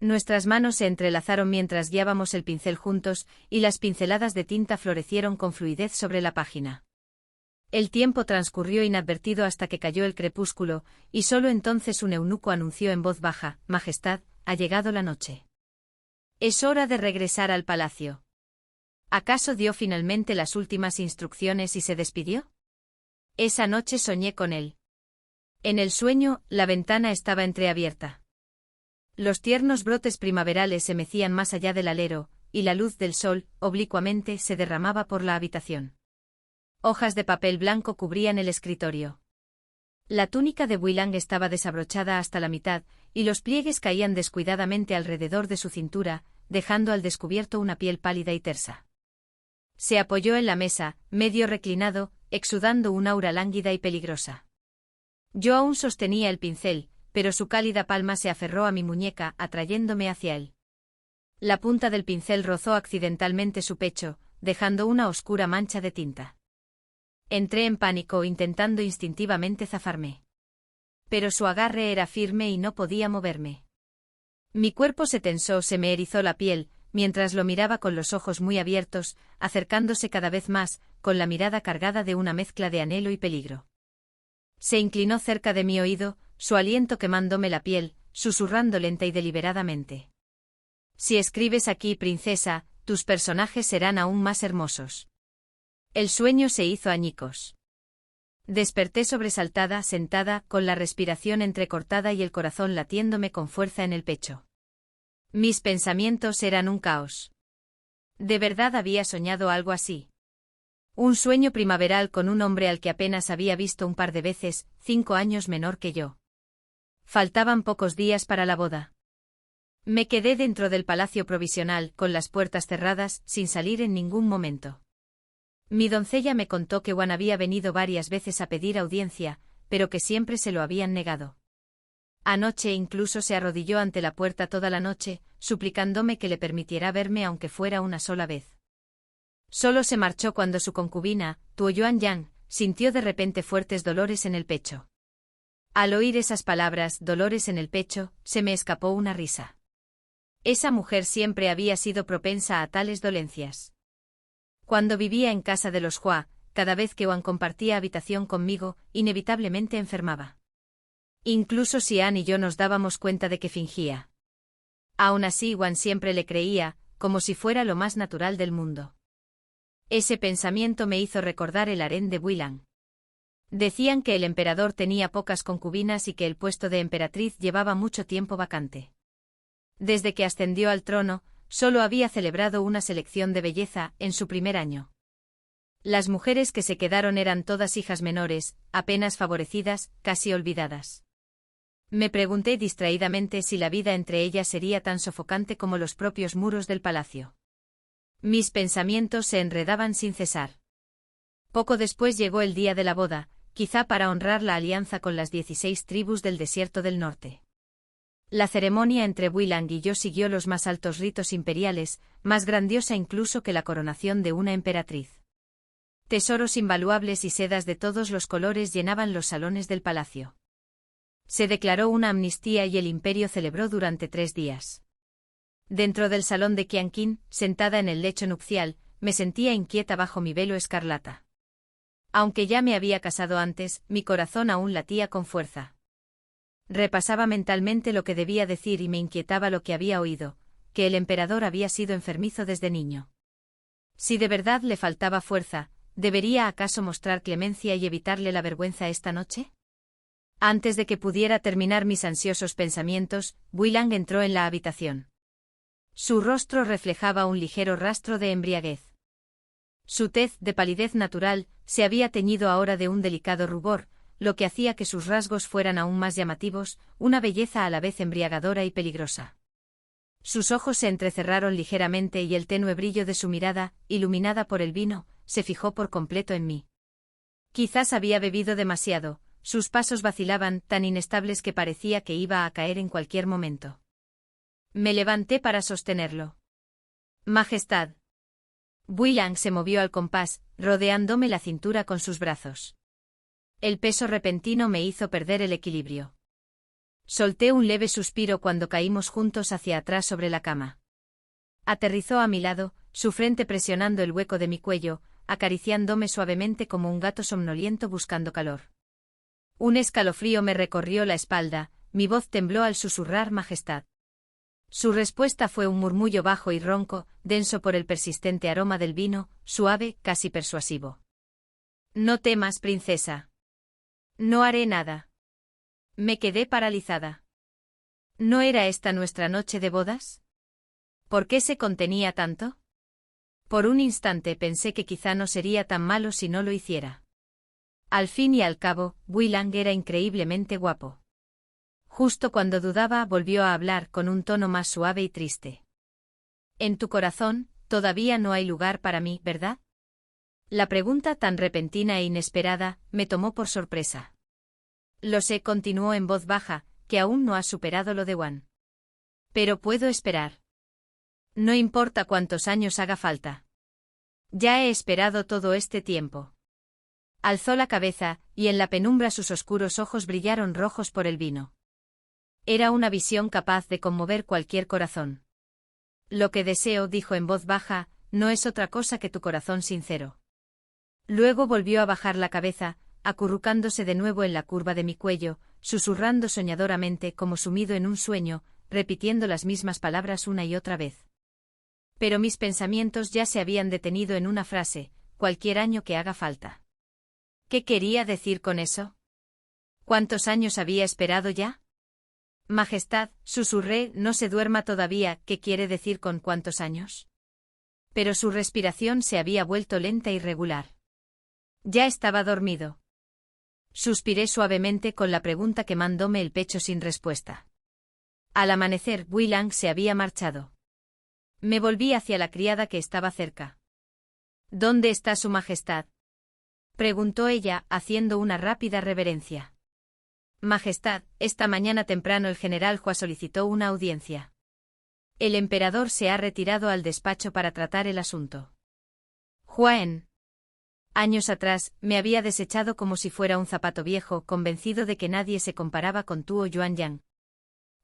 Nuestras manos se entrelazaron mientras guiábamos el pincel juntos, y las pinceladas de tinta florecieron con fluidez sobre la página. El tiempo transcurrió inadvertido hasta que cayó el crepúsculo, y solo entonces un eunuco anunció en voz baja, Majestad, ha llegado la noche. Es hora de regresar al palacio. ¿Acaso dio finalmente las últimas instrucciones y se despidió? Esa noche soñé con él. En el sueño, la ventana estaba entreabierta. Los tiernos brotes primaverales se mecían más allá del alero, y la luz del sol, oblicuamente, se derramaba por la habitación. Hojas de papel blanco cubrían el escritorio. La túnica de Bwilang estaba desabrochada hasta la mitad, y los pliegues caían descuidadamente alrededor de su cintura, dejando al descubierto una piel pálida y tersa. Se apoyó en la mesa, medio reclinado, exudando un aura lánguida y peligrosa. Yo aún sostenía el pincel, pero su cálida palma se aferró a mi muñeca, atrayéndome hacia él. La punta del pincel rozó accidentalmente su pecho, dejando una oscura mancha de tinta. Entré en pánico intentando instintivamente zafarme. Pero su agarre era firme y no podía moverme. Mi cuerpo se tensó, se me erizó la piel, mientras lo miraba con los ojos muy abiertos, acercándose cada vez más, con la mirada cargada de una mezcla de anhelo y peligro. Se inclinó cerca de mi oído, su aliento quemándome la piel, susurrando lenta y deliberadamente. Si escribes aquí, princesa, tus personajes serán aún más hermosos. El sueño se hizo añicos. Desperté sobresaltada, sentada, con la respiración entrecortada y el corazón latiéndome con fuerza en el pecho. Mis pensamientos eran un caos. ¿De verdad había soñado algo así? Un sueño primaveral con un hombre al que apenas había visto un par de veces, 5 años menor que yo. Faltaban pocos días para la boda. Me quedé dentro del palacio provisional, con las puertas cerradas, sin salir en ningún momento. Mi doncella me contó que Wan había venido varias veces a pedir audiencia, pero que siempre se lo habían negado. Anoche incluso se arrodilló ante la puerta toda la noche, suplicándome que le permitiera verme aunque fuera una sola vez. Solo se marchó cuando su concubina, Tuo Yuanyang, sintió de repente fuertes dolores en el pecho. Al oír esas palabras, dolores en el pecho, se me escapó una risa. Esa mujer siempre había sido propensa a tales dolencias. Cuando vivía en casa de los Hua, cada vez que Wan compartía habitación conmigo, inevitablemente enfermaba. Incluso si Anne y yo nos dábamos cuenta de que fingía. Aún así Wan siempre le creía, como si fuera lo más natural del mundo. Ese pensamiento me hizo recordar el harén de Bwilang. Decían que el emperador tenía pocas concubinas y que el puesto de emperatriz llevaba mucho tiempo vacante. Desde que ascendió al trono, solo había celebrado una selección de belleza en su primer año. Las mujeres que se quedaron eran todas hijas menores, apenas favorecidas, casi olvidadas. Me pregunté distraídamente si la vida entre ellas sería tan sofocante como los propios muros del palacio. Mis pensamientos se enredaban sin cesar. Poco después llegó el día de la boda, quizá para honrar la alianza con las 16 tribus del desierto del norte. La ceremonia entre Bwilang y yo siguió los más altos ritos imperiales, más grandiosa incluso que la coronación de una emperatriz. Tesoros invaluables y sedas de todos los colores llenaban los salones del palacio. Se declaró una amnistía y el imperio celebró durante 3 días. Dentro del salón de Qianqing, sentada en el lecho nupcial, me sentía inquieta bajo mi velo escarlata. Aunque ya me había casado antes, mi corazón aún latía con fuerza. Repasaba mentalmente lo que debía decir y me inquietaba lo que había oído, que el emperador había sido enfermizo desde niño. Si de verdad le faltaba fuerza, ¿debería acaso mostrar clemencia y evitarle la vergüenza esta noche? Antes de que pudiera terminar mis ansiosos pensamientos, Bwilang entró en la habitación. Su rostro reflejaba un ligero rastro de embriaguez. Su tez, de palidez natural, se había teñido ahora de un delicado rubor, lo que hacía que sus rasgos fueran aún más llamativos, una belleza a la vez embriagadora y peligrosa. Sus ojos se entrecerraron ligeramente y el tenue brillo de su mirada, iluminada por el vino, se fijó por completo en mí. Quizás había bebido demasiado, sus pasos vacilaban, tan inestables que parecía que iba a caer en cualquier momento. Me levanté para sostenerlo. Majestad. Builang se movió al compás, rodeándome la cintura con sus brazos. El peso repentino me hizo perder el equilibrio. Solté un leve suspiro cuando caímos juntos hacia atrás sobre la cama. Aterrizó a mi lado, su frente presionando el hueco de mi cuello, acariciándome suavemente como un gato somnoliento buscando calor. Un escalofrío me recorrió la espalda, mi voz tembló al susurrar Majestad. Su respuesta fue un murmullo bajo y ronco, denso por el persistente aroma del vino, suave, casi persuasivo. No temas, princesa. No haré nada. Me quedé paralizada. ¿No era esta nuestra noche de bodas? ¿Por qué se contenía tanto? Por un instante pensé que quizá no sería tan malo si no lo hiciera. Al fin y al cabo, Builang era increíblemente guapo. Justo cuando dudaba, volvió a hablar con un tono más suave y triste. En tu corazón, todavía no hay lugar para mí, ¿verdad? La pregunta tan repentina e inesperada me tomó por sorpresa. Lo sé, continuó en voz baja, que aún no has superado lo de Wan. Pero puedo esperar. No importa cuántos años haga falta. Ya he esperado todo este tiempo. Alzó la cabeza, y en la penumbra sus oscuros ojos brillaron rojos por el vino. Era una visión capaz de conmover cualquier corazón. Lo que deseo, dijo en voz baja, no es otra cosa que tu corazón sincero. Luego volvió a bajar la cabeza, acurrucándose de nuevo en la curva de mi cuello, susurrando soñadoramente como sumido en un sueño, repitiendo las mismas palabras una y otra vez. Pero mis pensamientos ya se habían detenido en una frase, cualquier año que haga falta. ¿Qué quería decir con eso? ¿Cuántos años había esperado ya? Majestad, susurré, no se duerma todavía, ¿qué quiere decir con cuántos años? Pero su respiración se había vuelto lenta y regular. Ya estaba dormido. Suspiré suavemente con la pregunta quemándome el pecho sin respuesta. Al amanecer, Builang se había marchado. Me volví hacia la criada que estaba cerca. ¿Dónde está su majestad?, preguntó ella, haciendo una rápida reverencia. Majestad, esta mañana temprano el general Hua solicitó una audiencia. El emperador se ha retirado al despacho para tratar el asunto. Huaen. Años atrás, me había desechado como si fuera un zapato viejo, convencido de que nadie se comparaba con Tuo Yuanyang.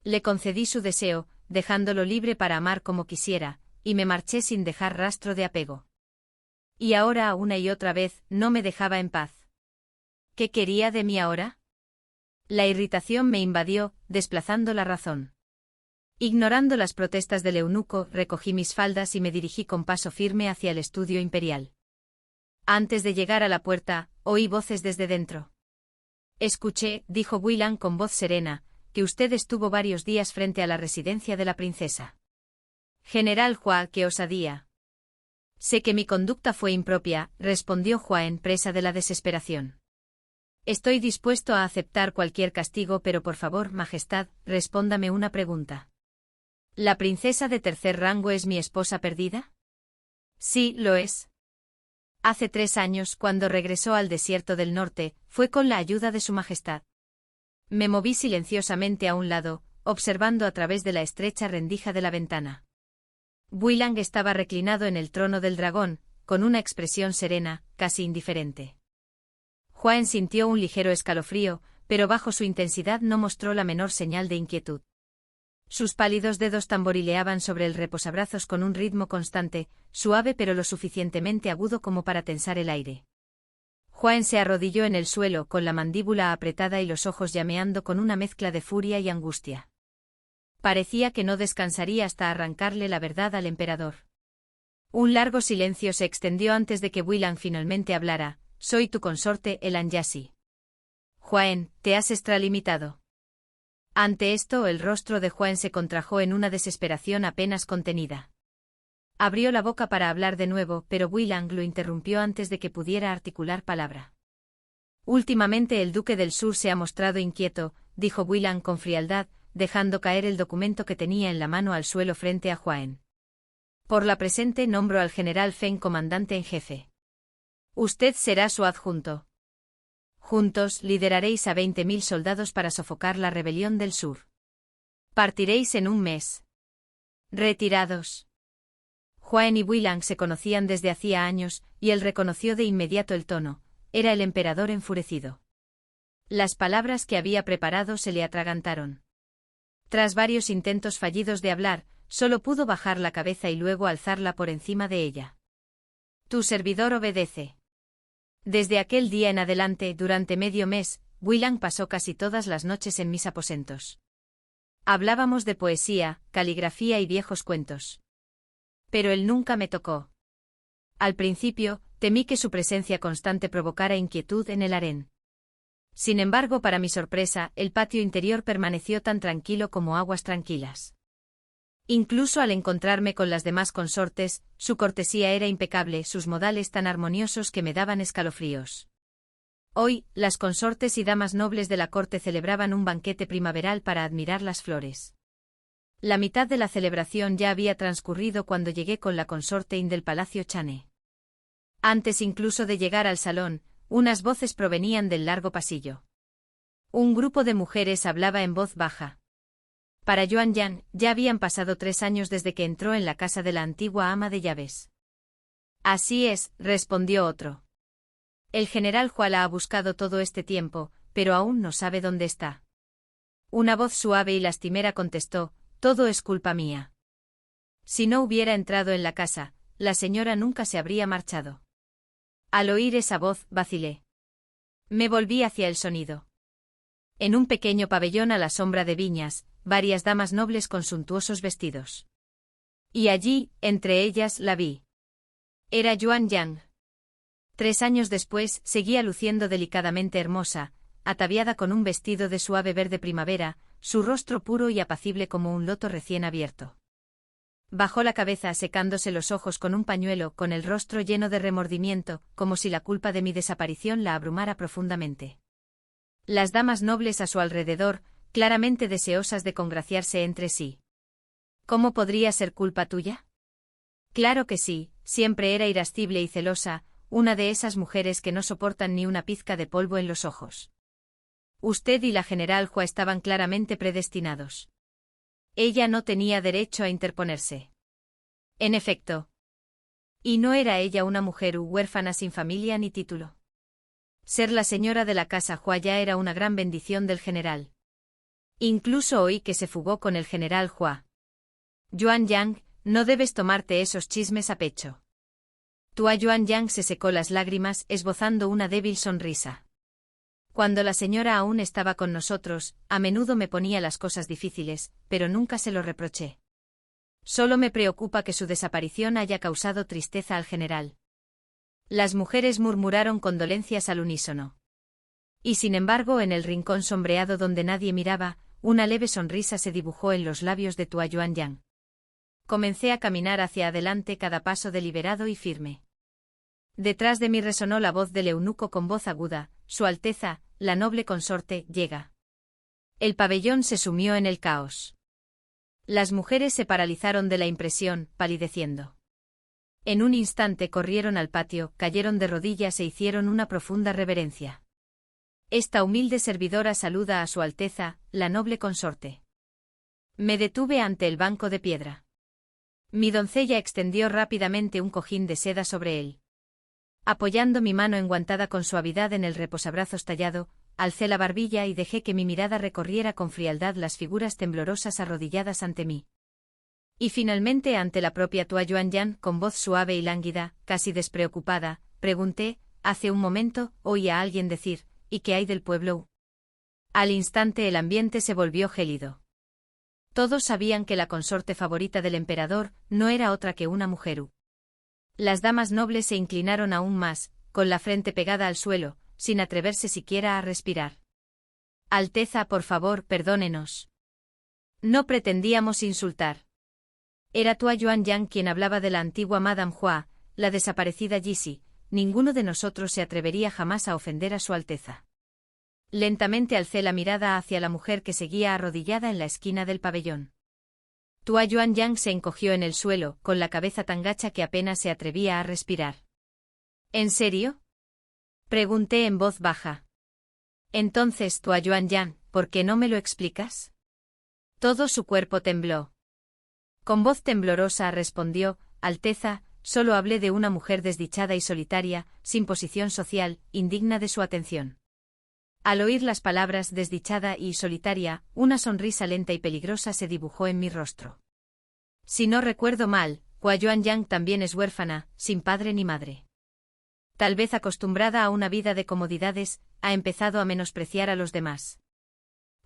Le concedí su deseo, dejándolo libre para amar como quisiera, y me marché sin dejar rastro de apego. Y ahora, una y otra vez, no me dejaba en paz. ¿Qué quería de mí ahora? La irritación me invadió, desplazando la razón. Ignorando las protestas del eunuco, recogí mis faldas y me dirigí con paso firme hacia el estudio imperial. Antes de llegar a la puerta, oí voces desde dentro. Escuché, dijo Builang con voz serena, que usted estuvo varios días frente a la residencia de la princesa. General Hua, qué osadía. Sé que mi conducta fue impropia, respondió Huaen, presa de la desesperación. Estoy dispuesto a aceptar cualquier castigo, pero por favor, Majestad, respóndame una pregunta. ¿La princesa de tercer rango es mi esposa perdida? Sí, lo es. Hace 3 años, cuando regresó al desierto del norte, fue con la ayuda de su Majestad. Me moví silenciosamente a un lado, observando a través de la estrecha rendija de la ventana. Builang estaba reclinado en el trono del dragón, con una expresión serena, casi indiferente. Huaen sintió un ligero escalofrío, pero bajo su intensidad no mostró la menor señal de inquietud. Sus pálidos dedos tamborileaban sobre el reposabrazos con un ritmo constante, suave pero lo suficientemente agudo como para tensar el aire. Huaen se arrodilló en el suelo con la mandíbula apretada y los ojos llameando con una mezcla de furia y angustia. Parecía que no descansaría hasta arrancarle la verdad al emperador. Un largo silencio se extendió antes de que Builang finalmente hablara. Soy tu consorte, el Anyasi. Huaen, te has extralimitado. Ante esto, el rostro de Huaen se contrajo en una desesperación apenas contenida. Abrió la boca para hablar de nuevo, pero Builang lo interrumpió antes de que pudiera articular palabra. Últimamente el duque del sur se ha mostrado inquieto, dijo Builang con frialdad, dejando caer el documento que tenía en la mano al suelo frente a Huaen. Por la presente nombro al general Feng comandante en jefe. Usted será su adjunto. Juntos lideraréis a 20.000 soldados para sofocar la rebelión del sur. Partiréis en un mes. Retirados. Huan y Wuilang se conocían desde hacía años, y él reconoció de inmediato el tono. Era el emperador enfurecido. Las palabras que había preparado se le atragantaron. Tras varios intentos fallidos de hablar, solo pudo bajar la cabeza y luego alzarla por encima de ella. Tu servidor obedece. Desde aquel día en adelante, durante medio mes, Wuilang pasó casi todas las noches en mis aposentos. Hablábamos de poesía, caligrafía y viejos cuentos. Pero él nunca me tocó. Al principio, temí que su presencia constante provocara inquietud en el harén. Sin embargo, para mi sorpresa, el patio interior permaneció tan tranquilo como aguas tranquilas. Incluso al encontrarme con las demás consortes, su cortesía era impecable, sus modales tan armoniosos que me daban escalofríos. Hoy, las consortes y damas nobles de la corte celebraban un banquete primaveral para admirar las flores. La mitad de la celebración ya había transcurrido cuando llegué con la consorte In del Palacio Chane. Antes incluso de llegar al salón, unas voces provenían del largo pasillo. Un grupo de mujeres hablaba en voz baja. Para Yuan Yang, ya habían pasado 3 años desde que entró en la casa de la antigua ama de llaves. Así es, respondió otro. El general Hua la ha buscado todo este tiempo, pero aún no sabe dónde está. Una voz suave y lastimera contestó, todo es culpa mía. Si no hubiera entrado en la casa, la señora nunca se habría marchado. Al oír esa voz, vacilé. Me volví hacia el sonido. En un pequeño pabellón a la sombra de viñas, varias damas nobles con suntuosos vestidos. Y allí, entre ellas, la vi. Era Yuan Yang. 3 años después, seguía luciendo delicadamente hermosa, ataviada con un vestido de suave verde primavera, su rostro puro y apacible como un loto recién abierto. Bajó la cabeza secándose los ojos con un pañuelo, con el rostro lleno de remordimiento, como si la culpa de mi desaparición la abrumara profundamente. Las damas nobles a su alrededor, claramente deseosas de congraciarse entre sí. ¿Cómo podría ser culpa tuya? Claro que sí, siempre era irascible y celosa, una de esas mujeres que no soportan ni una pizca de polvo en los ojos. Usted y la general Hua estaban claramente predestinados. Ella no tenía derecho a interponerse. En efecto. ¿Y no era ella una mujer huérfana sin familia ni título? Ser la señora de la casa Hua ya era una gran bendición del general. Incluso oí que se fugó con el general Hua. Yuan Yang, no debes tomarte esos chismes a pecho. Tua Yuan Yang se secó las lágrimas, esbozando una débil sonrisa. Cuando la señora aún estaba con nosotros, a menudo me ponía las cosas difíciles, pero nunca se lo reproché. Solo me preocupa que su desaparición haya causado tristeza al general. Las mujeres murmuraron condolencias al unísono. Y sin embargo, en el rincón sombreado donde nadie miraba, una leve sonrisa se dibujó en los labios de Tua Yuan Yang. Comencé a caminar hacia adelante, cada paso deliberado y firme. Detrás de mí resonó la voz del eunuco con voz aguda, Su Alteza, la noble consorte, llega. El pabellón se sumió en el caos. Las mujeres se paralizaron de la impresión, palideciendo. En un instante corrieron al patio, cayeron de rodillas e hicieron una profunda reverencia. Esta humilde servidora saluda a Su Alteza, la noble consorte. Me detuve ante el banco de piedra. Mi doncella extendió rápidamente un cojín de seda sobre él. Apoyando mi mano enguantada con suavidad en el reposabrazos tallado, alcé la barbilla y dejé que mi mirada recorriera con frialdad las figuras temblorosas arrodilladas ante mí. Y finalmente ante la propia Tua Yuan Yang, con voz suave y lánguida, casi despreocupada, pregunté, hace un momento, oí a alguien decir, ¿y qué hay del pueblo? Al instante el ambiente se volvió gélido. Todos sabían que la consorte favorita del emperador no era otra que una mujer. Las damas nobles se inclinaron aún más, con la frente pegada al suelo, sin atreverse siquiera a respirar. Alteza, por favor, perdónenos. No pretendíamos insultar. Era Tua Yuan Yang quien hablaba de la antigua Madame Hua, la desaparecida Yixi. Ninguno de nosotros se atrevería jamás a ofender a Su Alteza. Lentamente alcé la mirada hacia la mujer que seguía arrodillada en la esquina del pabellón. Tua Yuan Yang se encogió en el suelo, con la cabeza tan gacha que apenas se atrevía a respirar. ¿En serio? Pregunté en voz baja. Entonces, Tua Yuan Yang, ¿por qué no me lo explicas? Todo su cuerpo tembló. Con voz temblorosa respondió, Alteza, solo hablé de una mujer desdichada y solitaria, sin posición social, indigna de su atención. Al oír las palabras desdichada y solitaria, una sonrisa lenta y peligrosa se dibujó en mi rostro. Si no recuerdo mal, Hua Yuanyang también es huérfana, sin padre ni madre. Tal vez acostumbrada a una vida de comodidades, ha empezado a menospreciar a los demás.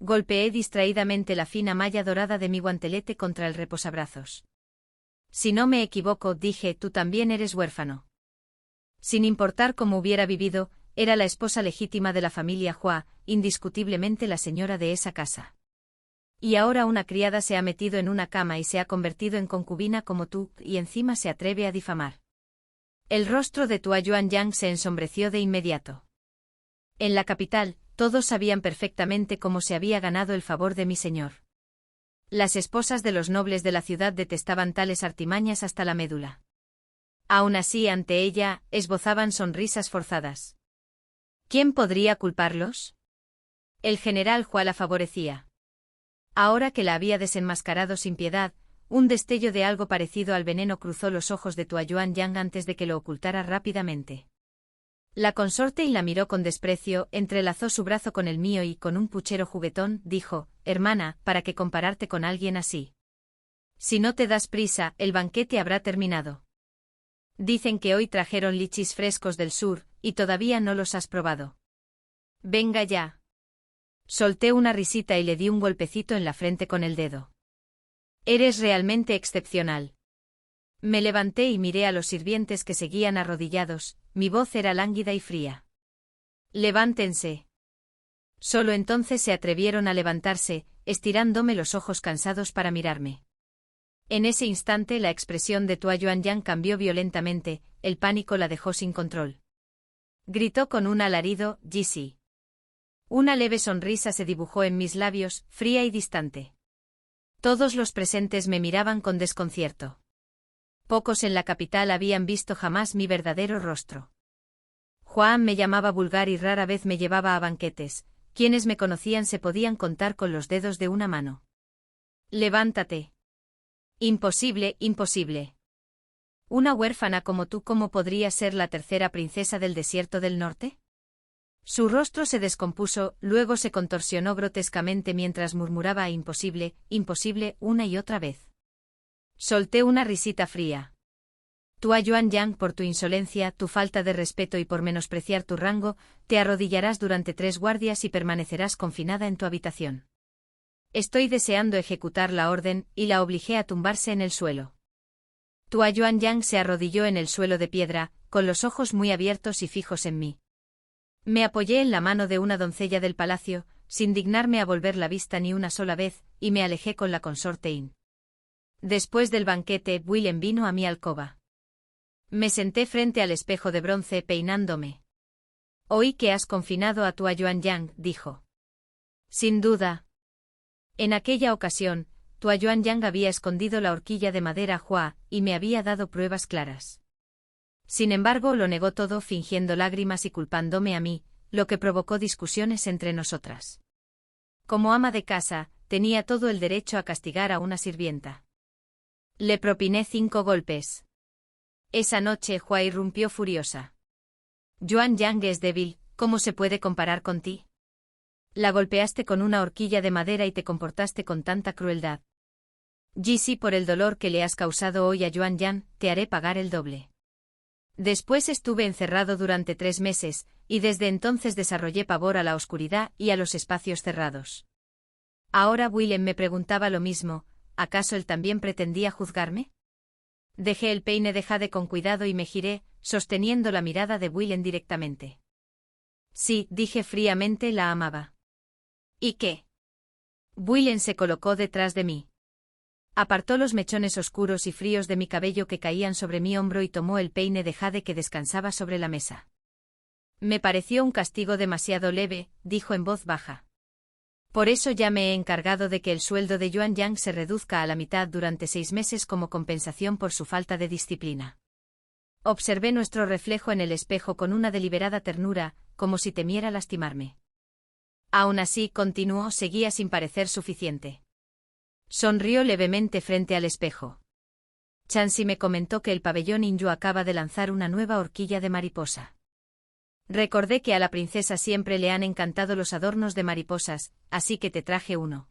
Golpeé distraídamente la fina malla dorada de mi guantelete contra el reposabrazos. Si no me equivoco, dije, tú también eres huérfano. Sin importar cómo hubiera vivido, era la esposa legítima de la familia Hua, indiscutiblemente la señora de esa casa. Y ahora una criada se ha metido en una cama y se ha convertido en concubina como tú, y encima se atreve a difamar. El rostro de Hua Yuanyang se ensombreció de inmediato. En la capital, todos sabían perfectamente cómo se había ganado el favor de mi señor. Las esposas de los nobles de la ciudad detestaban tales artimañas hasta la médula. Aún así, ante ella, esbozaban sonrisas forzadas. ¿Quién podría culparlos? El general Hua la favorecía. Ahora que la había desenmascarado sin piedad, un destello de algo parecido al veneno cruzó los ojos de Hua Yuanyang antes de que lo ocultara rápidamente. La consorte y la miró con desprecio, entrelazó su brazo con el mío y, con un puchero juguetón, dijo, hermana, ¿para qué compararte con alguien así? Si no te das prisa, el banquete habrá terminado. Dicen que hoy trajeron lichis frescos del sur, y todavía no los has probado. Venga ya. Solté una risita y le di un golpecito en la frente con el dedo. Eres realmente excepcional. Me levanté y miré a los sirvientes que seguían arrodillados, mi voz era lánguida y fría. Levántense. Solo entonces se atrevieron a levantarse, estirándome los ojos cansados para mirarme. En ese instante la expresión de Hua Yuanyang cambió violentamente, el pánico la dejó sin control. Gritó con un alarido, Jisi. Una leve sonrisa se dibujó en mis labios, fría y distante. Todos los presentes me miraban con desconcierto. Pocos en la capital habían visto jamás mi verdadero rostro. Juan me llamaba vulgar y rara vez me llevaba a banquetes, quienes me conocían se podían contar con los dedos de una mano. Levántate. Imposible, imposible. Una huérfana como tú, ¿cómo podría ser la tercera princesa del desierto del norte? Su rostro se descompuso, luego se contorsionó grotescamente mientras murmuraba imposible, imposible, una y otra vez. Solté una risita fría. Hua Yuanyang, por tu insolencia, tu falta de respeto y por menospreciar tu rango, te arrodillarás durante 3 guardias y permanecerás confinada en tu habitación. Estoy deseando ejecutar la orden, y la obligué a tumbarse en el suelo. Hua Yuanyang se arrodilló en el suelo de piedra, con los ojos muy abiertos y fijos en mí. Me apoyé en la mano de una doncella del palacio, sin dignarme a volver la vista ni una sola vez, y me alejé con la consorte In. Después del banquete, Willem vino a mi alcoba. Me senté frente al espejo de bronce peinándome. Oí que has confinado a Hua Yuanyang, dijo. Sin duda. En aquella ocasión, Hua Yuanyang había escondido la horquilla de madera a Hua, y me había dado pruebas claras. Sin embargo, lo negó todo fingiendo lágrimas y culpándome a mí, lo que provocó discusiones entre nosotras. Como ama de casa, tenía todo el derecho a castigar a una sirvienta. Le propiné 5 golpes. Esa noche Hua irrumpió furiosa. Yuanyang es débil, ¿cómo se puede comparar con ti? La golpeaste con una horquilla de madera y te comportaste con tanta crueldad. Jisi, por el dolor que le has causado hoy a Yuanyang, te haré pagar el doble. Después estuve encerrado durante 3 meses, y desde entonces desarrollé pavor a la oscuridad y a los espacios cerrados. Ahora Willem me preguntaba lo mismo, ¿acaso él también pretendía juzgarme? Dejé el peine de jade con cuidado y me giré, sosteniendo la mirada de Willem directamente. Sí, dije fríamente, la amaba. ¿Y qué? Willem se colocó detrás de mí. Apartó los mechones oscuros y fríos de mi cabello que caían sobre mi hombro y tomó el peine de jade que descansaba sobre la mesa. Me pareció un castigo demasiado leve, dijo en voz baja. Por eso ya me he encargado de que el sueldo de Yuanyang se reduzca a la mitad durante 6 meses como compensación por su falta de disciplina. Observé nuestro reflejo en el espejo con una deliberada ternura, como si temiera lastimarme. Aún así, continuó, seguía sin parecer suficiente. Sonrió levemente frente al espejo. Chansey me comentó que el pabellón Inyu acaba de lanzar una nueva horquilla de mariposa. Recordé que a la princesa siempre le han encantado los adornos de mariposas, así que te traje uno.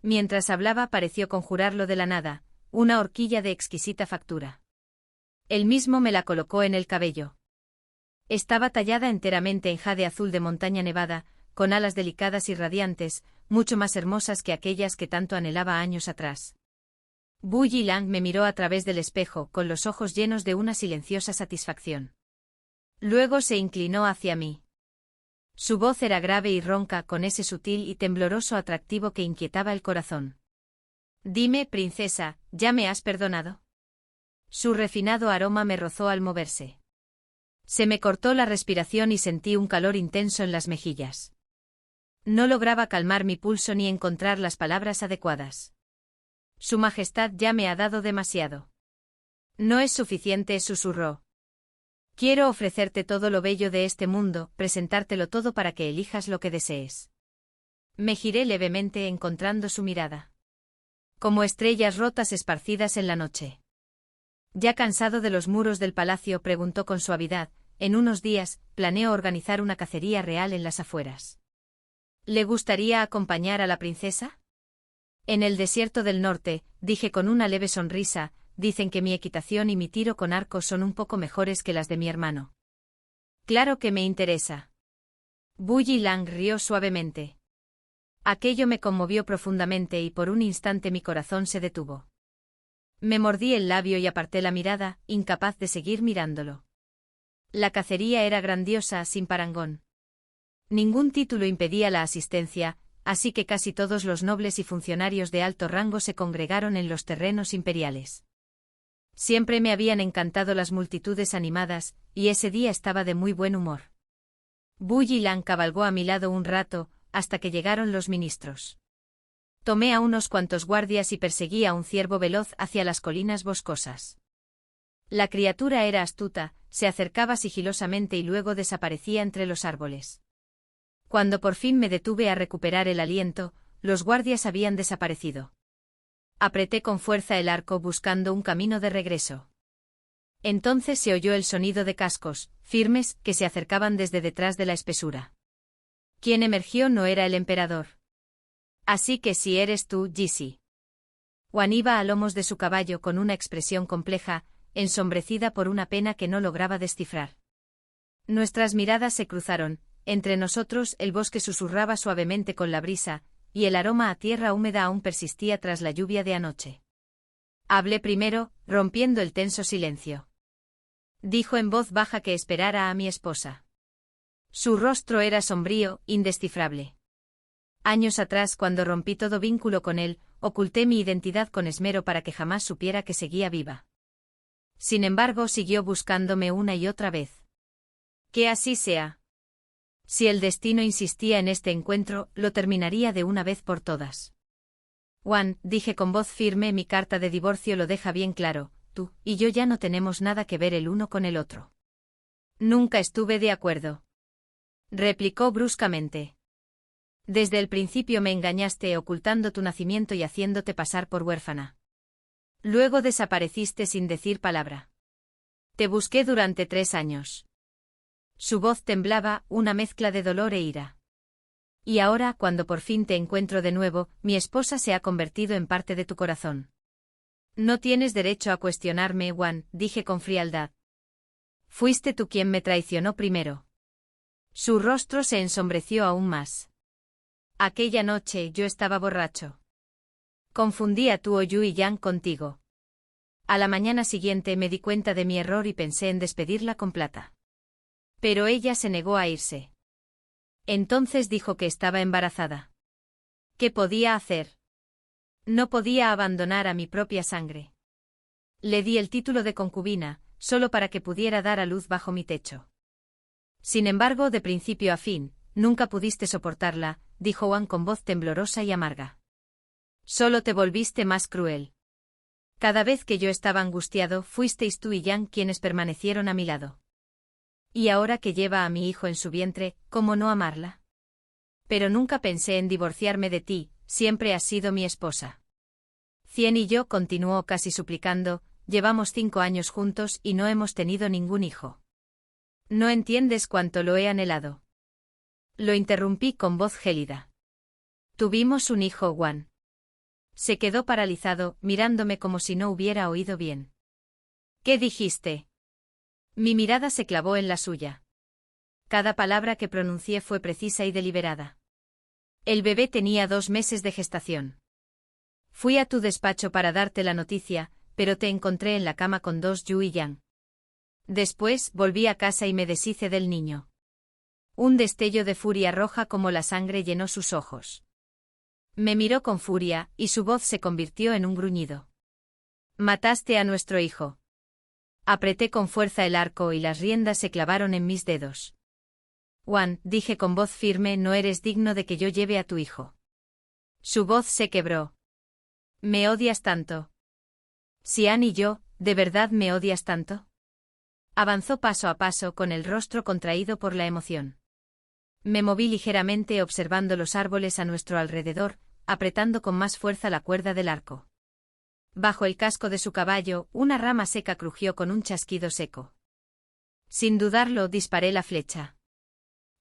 Mientras hablaba pareció conjurarlo de la nada, una horquilla de exquisita factura. Él mismo me la colocó en el cabello. Estaba tallada enteramente en jade azul de montaña nevada, con alas delicadas y radiantes, mucho más hermosas que aquellas que tanto anhelaba años atrás. Bu Yilang me miró a través del espejo, con los ojos llenos de una silenciosa satisfacción. Luego se inclinó hacia mí. Su voz era grave y ronca, con ese sutil y tembloroso atractivo que inquietaba el corazón. Dime, princesa, ¿ya me has perdonado? Su refinado aroma me rozó al moverse. Se me cortó la respiración y sentí un calor intenso en las mejillas. No lograba calmar mi pulso ni encontrar las palabras adecuadas. Su Majestad ya me ha dado demasiado. No es suficiente, susurró. Quiero ofrecerte todo lo bello de este mundo, presentártelo todo para que elijas lo que desees. Me giré levemente encontrando su mirada. Como estrellas rotas esparcidas en la noche. Ya cansado de los muros del palacio, preguntó con suavidad, en unos días, planeo organizar una cacería real en las afueras. ¿Le gustaría acompañar a la princesa? En el desierto del norte, dije con una leve sonrisa, dicen que mi equitación y mi tiro con arco son un poco mejores que las de mi hermano. Claro que me interesa. Bu Yilang rió suavemente. Aquello me conmovió profundamente y por un instante mi corazón se detuvo. Me mordí el labio y aparté la mirada, incapaz de seguir mirándolo. La cacería era grandiosa, sin parangón. Ningún título impedía la asistencia, así que casi todos los nobles y funcionarios de alto rango se congregaron en los terrenos imperiales. Siempre me habían encantado las multitudes animadas, y ese día estaba de muy buen humor. Bu Yilang cabalgó a mi lado un rato, hasta que llegaron los ministros. Tomé a unos cuantos guardias y perseguí a un ciervo veloz hacia las colinas boscosas. La criatura era astuta, se acercaba sigilosamente y luego desaparecía entre los árboles. Cuando por fin me detuve a recuperar el aliento, los guardias habían desaparecido. Apreté con fuerza el arco buscando un camino de regreso. Entonces se oyó el sonido de cascos, firmes, que se acercaban desde detrás de la espesura. Quien emergió no era el emperador. Así que si eres tú, Jisi. Wan iba a lomos de su caballo con una expresión compleja, ensombrecida por una pena que no lograba descifrar. Nuestras miradas se cruzaron, entre nosotros el bosque susurraba suavemente con la brisa, y el aroma a tierra húmeda aún persistía tras la lluvia de anoche. Hablé primero, rompiendo el tenso silencio. Dijo en voz baja que esperara a mi esposa. Su rostro era sombrío, indescifrable. Años atrás, cuando rompí todo vínculo con él, oculté mi identidad con esmero para que jamás supiera que seguía viva. Sin embargo, siguió buscándome una y otra vez. Que así sea. Si el destino insistía en este encuentro, lo terminaría de una vez por todas. Wan, dije con voz firme, mi carta de divorcio lo deja bien claro, tú y yo ya no tenemos nada que ver el uno con el otro. Nunca estuve de acuerdo. Replicó bruscamente. Desde el principio me engañaste ocultando tu nacimiento y haciéndote pasar por huérfana. Luego desapareciste sin decir palabra. Te busqué durante 3 años. Su voz temblaba, una mezcla de dolor e ira. Y ahora, cuando por fin te encuentro de nuevo, mi esposa se ha convertido en parte de tu corazón. No tienes derecho a cuestionarme, Wan, dije con frialdad. Fuiste tú quien me traicionó primero. Su rostro se ensombreció aún más. Aquella noche yo estaba borracho. Confundí a Tuo Yu y Yang contigo. A la mañana siguiente me di cuenta de mi error y pensé en despedirla con plata. Pero ella se negó a irse. Entonces dijo que estaba embarazada. ¿Qué podía hacer? No podía abandonar a mi propia sangre. Le di el título de concubina, solo para que pudiera dar a luz bajo mi techo. Sin embargo, de principio a fin, nunca pudiste soportarla, dijo Wan con voz temblorosa y amarga. Solo te volviste más cruel. Cada vez que yo estaba angustiado, fuisteis tú y Yang quienes permanecieron a mi lado. Y ahora que lleva a mi hijo en su vientre, ¿cómo no amarla? Pero nunca pensé en divorciarme de ti, siempre has sido mi esposa. Cien y yo, continuó casi suplicando, llevamos 5 años juntos y no hemos tenido ningún hijo. No entiendes cuánto lo he anhelado. Lo interrumpí con voz gélida. Tuvimos un hijo, Wan. Se quedó paralizado, mirándome como si no hubiera oído bien. ¿Qué dijiste? Mi mirada se clavó en la suya. Cada palabra que pronuncié fue precisa y deliberada. El bebé tenía 2 meses de gestación. Fui a tu despacho para darte la noticia, pero te encontré en la cama con 2 Yu y Yang. Después volví a casa y me deshice del niño. Un destello de furia roja como la sangre llenó sus ojos. Me miró con furia, y su voz se convirtió en un gruñido. Mataste a nuestro hijo. Apreté con fuerza el arco y las riendas se clavaron en mis dedos. Wan, dije con voz firme, no eres digno de que yo lleve a tu hijo. Su voz se quebró. ¿Me odias tanto? Xian y yo, ¿de verdad me odias tanto? Avanzó paso a paso con el rostro contraído por la emoción. Me moví ligeramente observando los árboles a nuestro alrededor, apretando con más fuerza la cuerda del arco. Bajo el casco de su caballo, una rama seca crujió con un chasquido seco. Sin dudarlo, disparé la flecha.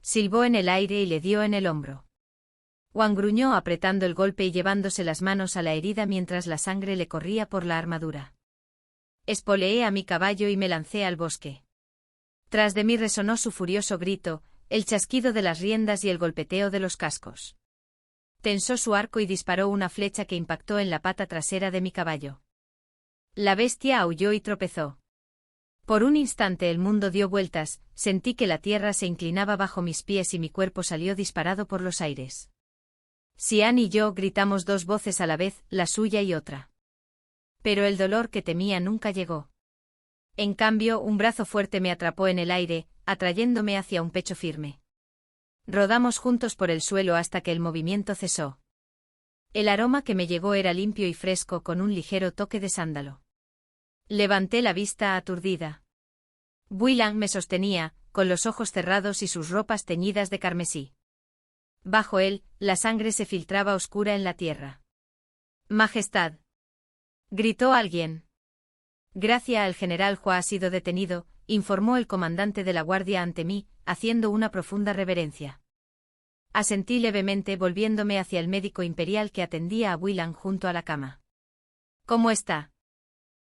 Silbó en el aire y le dio en el hombro. Wan gruñó apretando el golpe y llevándose las manos a la herida mientras la sangre le corría por la armadura. Espoleé a mi caballo y me lancé al bosque. Tras de mí resonó su furioso grito, el chasquido de las riendas y el golpeteo de los cascos. Tensó su arco y disparó una flecha que impactó en la pata trasera de mi caballo. La bestia aulló y tropezó. Por un instante el mundo dio vueltas, sentí que la tierra se inclinaba bajo mis pies y mi cuerpo salió disparado por los aires. Xian y yo gritamos 2 voces a la vez, la suya y otra. Pero el dolor que temía nunca llegó. En cambio, un brazo fuerte me atrapó en el aire, atrayéndome hacia un pecho firme. Rodamos juntos por el suelo hasta que el movimiento cesó. El aroma que me llegó era limpio y fresco con un ligero toque de sándalo. Levanté la vista aturdida. Wuilang me sostenía, con los ojos cerrados y sus ropas teñidas de carmesí. Bajo él, la sangre se filtraba oscura en la tierra. Majestad. Gritó alguien. Gracias al general Hua ha sido detenido, informó el comandante de la guardia ante mí, haciendo una profunda reverencia. Asentí levemente volviéndome hacia el médico imperial que atendía a Wuilang junto a la cama. ¿Cómo está?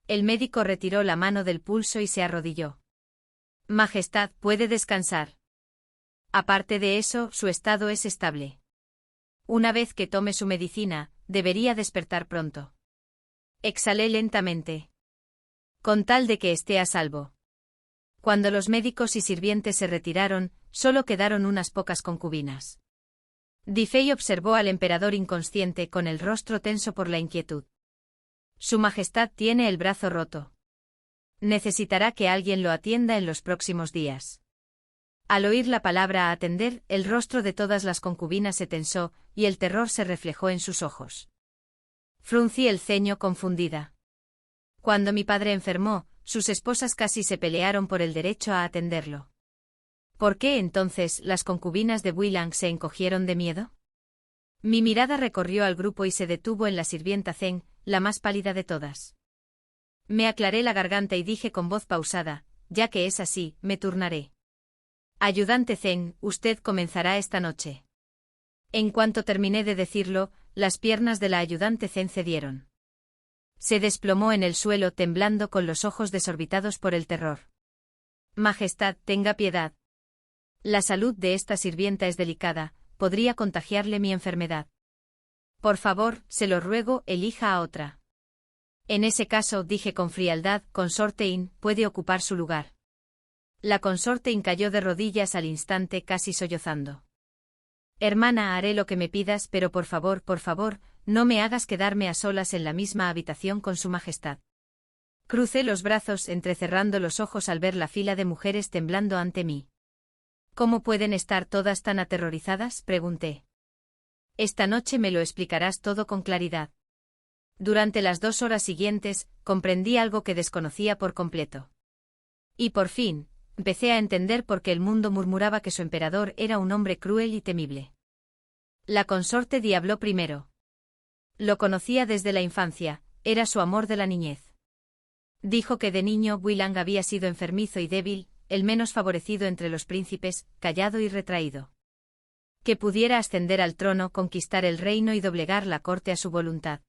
El médico retiró la mano del pulso y se arrodilló. Majestad, puede descansar. Aparte de eso, su estado es estable. Una vez que tome su medicina, debería despertar pronto. Exhalé lentamente. Con tal de que esté a salvo. Cuando los médicos y sirvientes se retiraron, solo quedaron unas pocas concubinas. Di Fei observó al emperador inconsciente con el rostro tenso por la inquietud. Su Majestad tiene el brazo roto. Necesitará que alguien lo atienda en los próximos días. Al oír la palabra atender, el rostro de todas las concubinas se tensó, y el terror se reflejó en sus ojos. Fruncí el ceño confundida. Cuando mi padre enfermó, sus esposas casi se pelearon por el derecho a atenderlo. ¿Por qué entonces las concubinas de Wuilang se encogieron de miedo? Mi mirada recorrió al grupo y se detuvo en la sirvienta Zeng, la más pálida de todas. Me aclaré la garganta y dije con voz pausada, ya que es así, me turnaré. Ayudante Zeng, usted comenzará esta noche. En cuanto terminé de decirlo, las piernas de la ayudante Zeng cedieron. Se desplomó en el suelo temblando con los ojos desorbitados por el terror. Majestad, tenga piedad. La salud de esta sirvienta es delicada, podría contagiarle mi enfermedad. Por favor, se lo ruego, elija a otra. En ese caso, dije con frialdad, Consorte In puede ocupar su lugar. La consorte In cayó de rodillas al instante casi sollozando. Hermana, haré lo que me pidas, pero por favor, no me hagas quedarme a solas en la misma habitación con su majestad. Crucé los brazos entrecerrando los ojos al ver la fila de mujeres temblando ante mí. ¿Cómo pueden estar todas tan aterrorizadas?, pregunté. Esta noche me lo explicarás todo con claridad. Durante las 2 horas siguientes, comprendí algo que desconocía por completo. Y por fin, empecé a entender por qué el mundo murmuraba que su emperador era un hombre cruel y temible. La consorte Di habló primero. Lo conocía desde la infancia, era su amor de la niñez. Dijo que de niño Willang había sido enfermizo y débil, el menos favorecido entre los príncipes, callado y retraído. Que pudiera ascender al trono, conquistar el reino y doblegar la corte a su voluntad.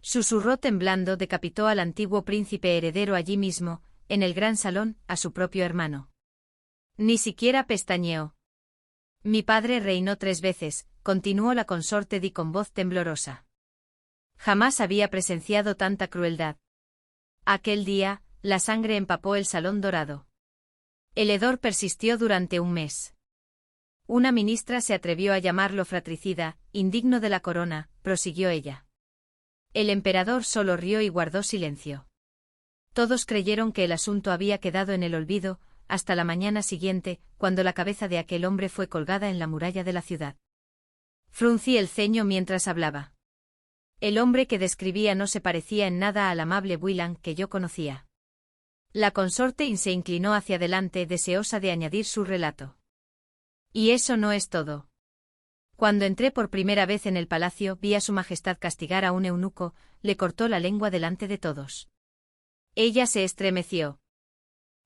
Susurró temblando, decapitó al antiguo príncipe heredero allí mismo, en el gran salón, a su propio hermano. Ni siquiera pestañeó. Mi padre reinó 3 veces, continuó la consorte Di con voz temblorosa. Jamás había presenciado tanta crueldad. Aquel día, la sangre empapó el salón dorado. El hedor persistió durante 1 mes. Una ministra se atrevió a llamarlo fratricida, indigno de la corona, prosiguió ella. El emperador solo rió y guardó silencio. Todos creyeron que el asunto había quedado en el olvido, hasta la mañana siguiente, cuando la cabeza de aquel hombre fue colgada en la muralla de la ciudad. Fruncí el ceño mientras hablaba. El hombre que describía no se parecía en nada al amable Willang que yo conocía. La consorte se inclinó hacia adelante, deseosa de añadir su relato. Y eso no es todo. Cuando entré por primera vez en el palacio, vi a su majestad castigar a un eunuco, le cortó la lengua delante de todos. Ella se estremeció.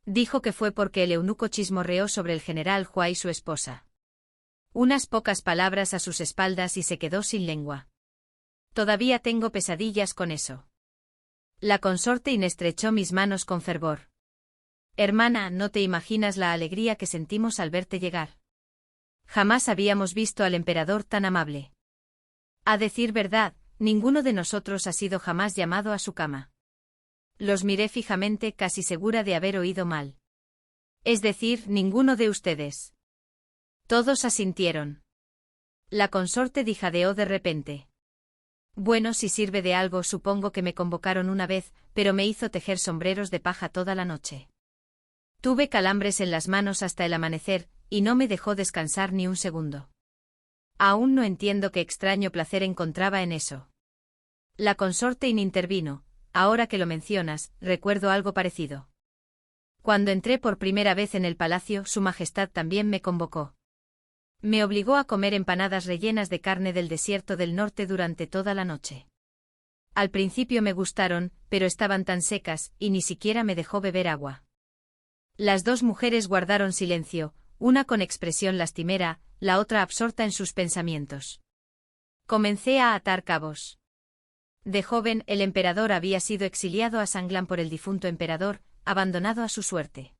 Dijo que fue porque el eunuco chismorreó sobre el general Hua y su esposa. Unas pocas palabras a sus espaldas y se quedó sin lengua. Todavía tengo pesadillas con eso. La consorte estrechó mis manos con fervor. Hermana, no te imaginas la alegría que sentimos al verte llegar. Jamás habíamos visto al emperador tan amable. A decir verdad, ninguno de nosotros ha sido jamás llamado a su cama. Los miré fijamente, casi segura de haber oído mal. Es decir, ninguno de ustedes. Todos asintieron. La consorte dijadeó de repente. Bueno, si sirve de algo, supongo que me convocaron una vez, pero me hizo tejer sombreros de paja toda la noche. Tuve calambres en las manos hasta el amanecer, y no me dejó descansar ni un segundo. Aún no entiendo qué extraño placer encontraba en eso. La consorte intervino. Ahora que lo mencionas, recuerdo algo parecido. Cuando entré por primera vez en el palacio, su majestad también me convocó. Me obligó a comer empanadas rellenas de carne del desierto del norte durante toda la noche. Al principio me gustaron, pero estaban tan secas, y ni siquiera me dejó beber agua. Las 2 mujeres guardaron silencio, una con expresión lastimera, la otra absorta en sus pensamientos. Comencé a atar cabos. De joven, el emperador había sido exiliado a Sanglan por el difunto emperador, abandonado a su suerte.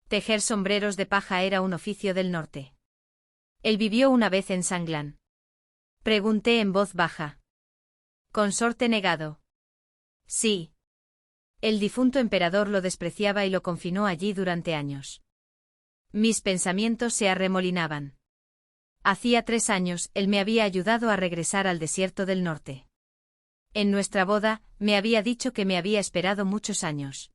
Tejer sombreros de paja era un oficio del norte. Él vivió una vez en Sanglan. Pregunté en voz baja. Consorte negado. Sí. El difunto emperador lo despreciaba y lo confinó allí durante años. Mis pensamientos se arremolinaban. Hacía 3 años, él me había ayudado a regresar al desierto del norte. En nuestra boda, me había dicho que me había esperado muchos años.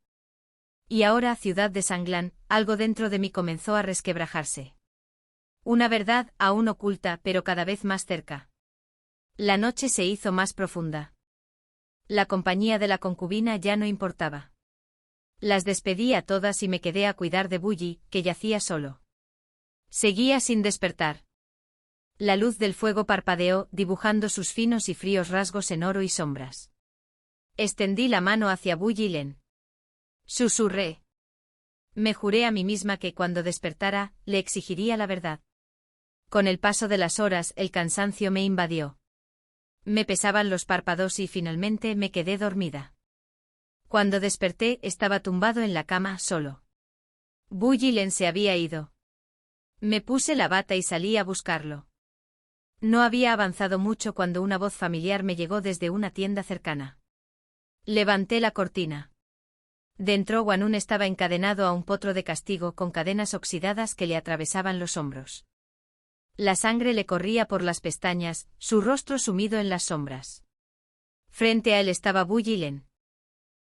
Y ahora, ciudad de Sanglan, algo dentro de mí comenzó a resquebrajarse. Una verdad, aún oculta, pero cada vez más cerca. La noche se hizo más profunda. La compañía de la concubina ya no importaba. Las despedí a todas y me quedé a cuidar de Bulli, que yacía solo. Seguía sin despertar. La luz del fuego parpadeó, dibujando sus finos y fríos rasgos en oro y sombras. Extendí la mano hacia Bulli Len. Susurré. Me juré a mí misma que cuando despertara, le exigiría la verdad. Con el paso de las horas, el cansancio me invadió. Me pesaban los párpados y finalmente me quedé dormida. Cuando desperté, estaba tumbado en la cama, solo. Bulli Len se había ido. Me puse la bata y salí a buscarlo. No había avanzado mucho cuando una voz familiar me llegó desde una tienda cercana. Levanté la cortina. Dentro, Wanun estaba encadenado a un potro de castigo con cadenas oxidadas que le atravesaban los hombros. La sangre le corría por las pestañas, su rostro sumido en las sombras. Frente a él estaba Bulli Len.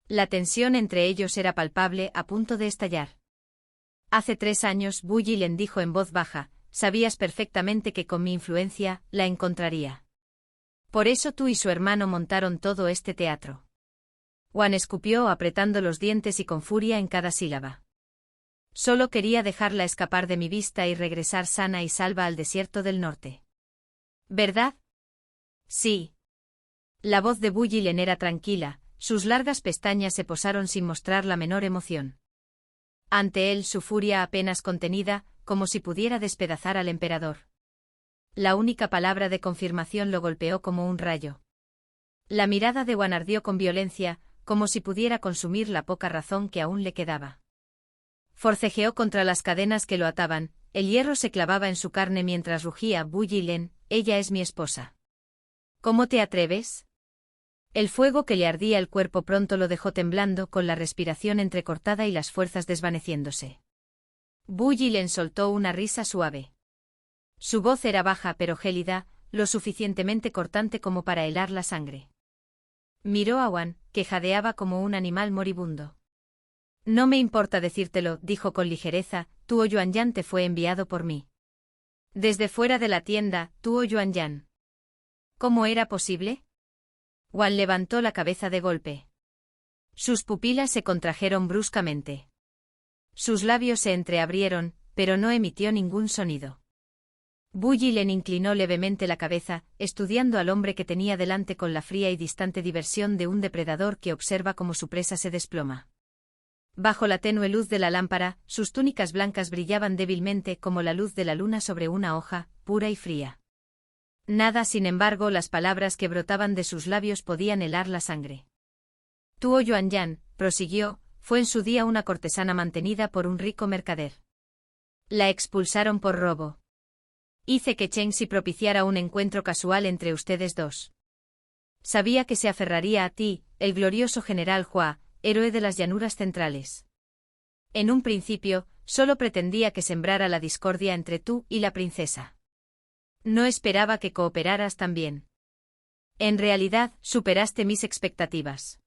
La tensión entre ellos era palpable, a punto de estallar. Hace 3 años, Bulli Len dijo en voz baja, sabías perfectamente que con mi influencia, la encontraría. Por eso tú y su hermano montaron todo este teatro. Wan escupió apretando los dientes y con furia en cada sílaba. Solo quería dejarla escapar de mi vista y regresar sana y salva al desierto del norte. ¿Verdad? Sí. La voz de Buyilen era tranquila, sus largas pestañas se posaron sin mostrar la menor emoción. Ante él su furia apenas contenida, como si pudiera despedazar al emperador. La única palabra de confirmación lo golpeó como un rayo. La mirada de Wan ardió con violencia, como si pudiera consumir la poca razón que aún le quedaba. Forcejeó contra las cadenas que lo ataban, el hierro se clavaba en su carne mientras rugía: Buyilen, ella es mi esposa. ¿Cómo te atreves? El fuego que le ardía el cuerpo pronto lo dejó temblando, con la respiración entrecortada y las fuerzas desvaneciéndose. Buyilen soltó una risa suave. Su voz era baja pero gélida, lo suficientemente cortante como para helar la sangre. Miró a Wan, que jadeaba como un animal moribundo. No me importa decírtelo, dijo con ligereza, Tuo Yuanyan te fue enviado por mí. Desde fuera de la tienda, Tuo Yuanyan. ¿Cómo era posible? Wan levantó la cabeza de golpe. Sus pupilas se contrajeron bruscamente. Sus labios se entreabrieron, pero no emitió ningún sonido. Buyilen inclinó levemente la cabeza, estudiando al hombre que tenía delante con la fría y distante diversión de un depredador que observa cómo su presa se desploma. Bajo la tenue luz de la lámpara, sus túnicas blancas brillaban débilmente como la luz de la luna sobre una hoja, pura y fría. Nada, sin embargo, las palabras que brotaban de sus labios podían helar la sangre. Tuo Yuanyan, prosiguió, fue en su día una cortesana mantenida por un rico mercader. La expulsaron por robo. Hice que Chen Si propiciara un encuentro casual entre ustedes dos. Sabía que se aferraría a ti, el glorioso general Hua, héroe de las llanuras centrales. En un principio, solo pretendía que sembrara la discordia entre tú y la princesa. No esperaba que cooperaras también. En realidad, superaste mis expectativas.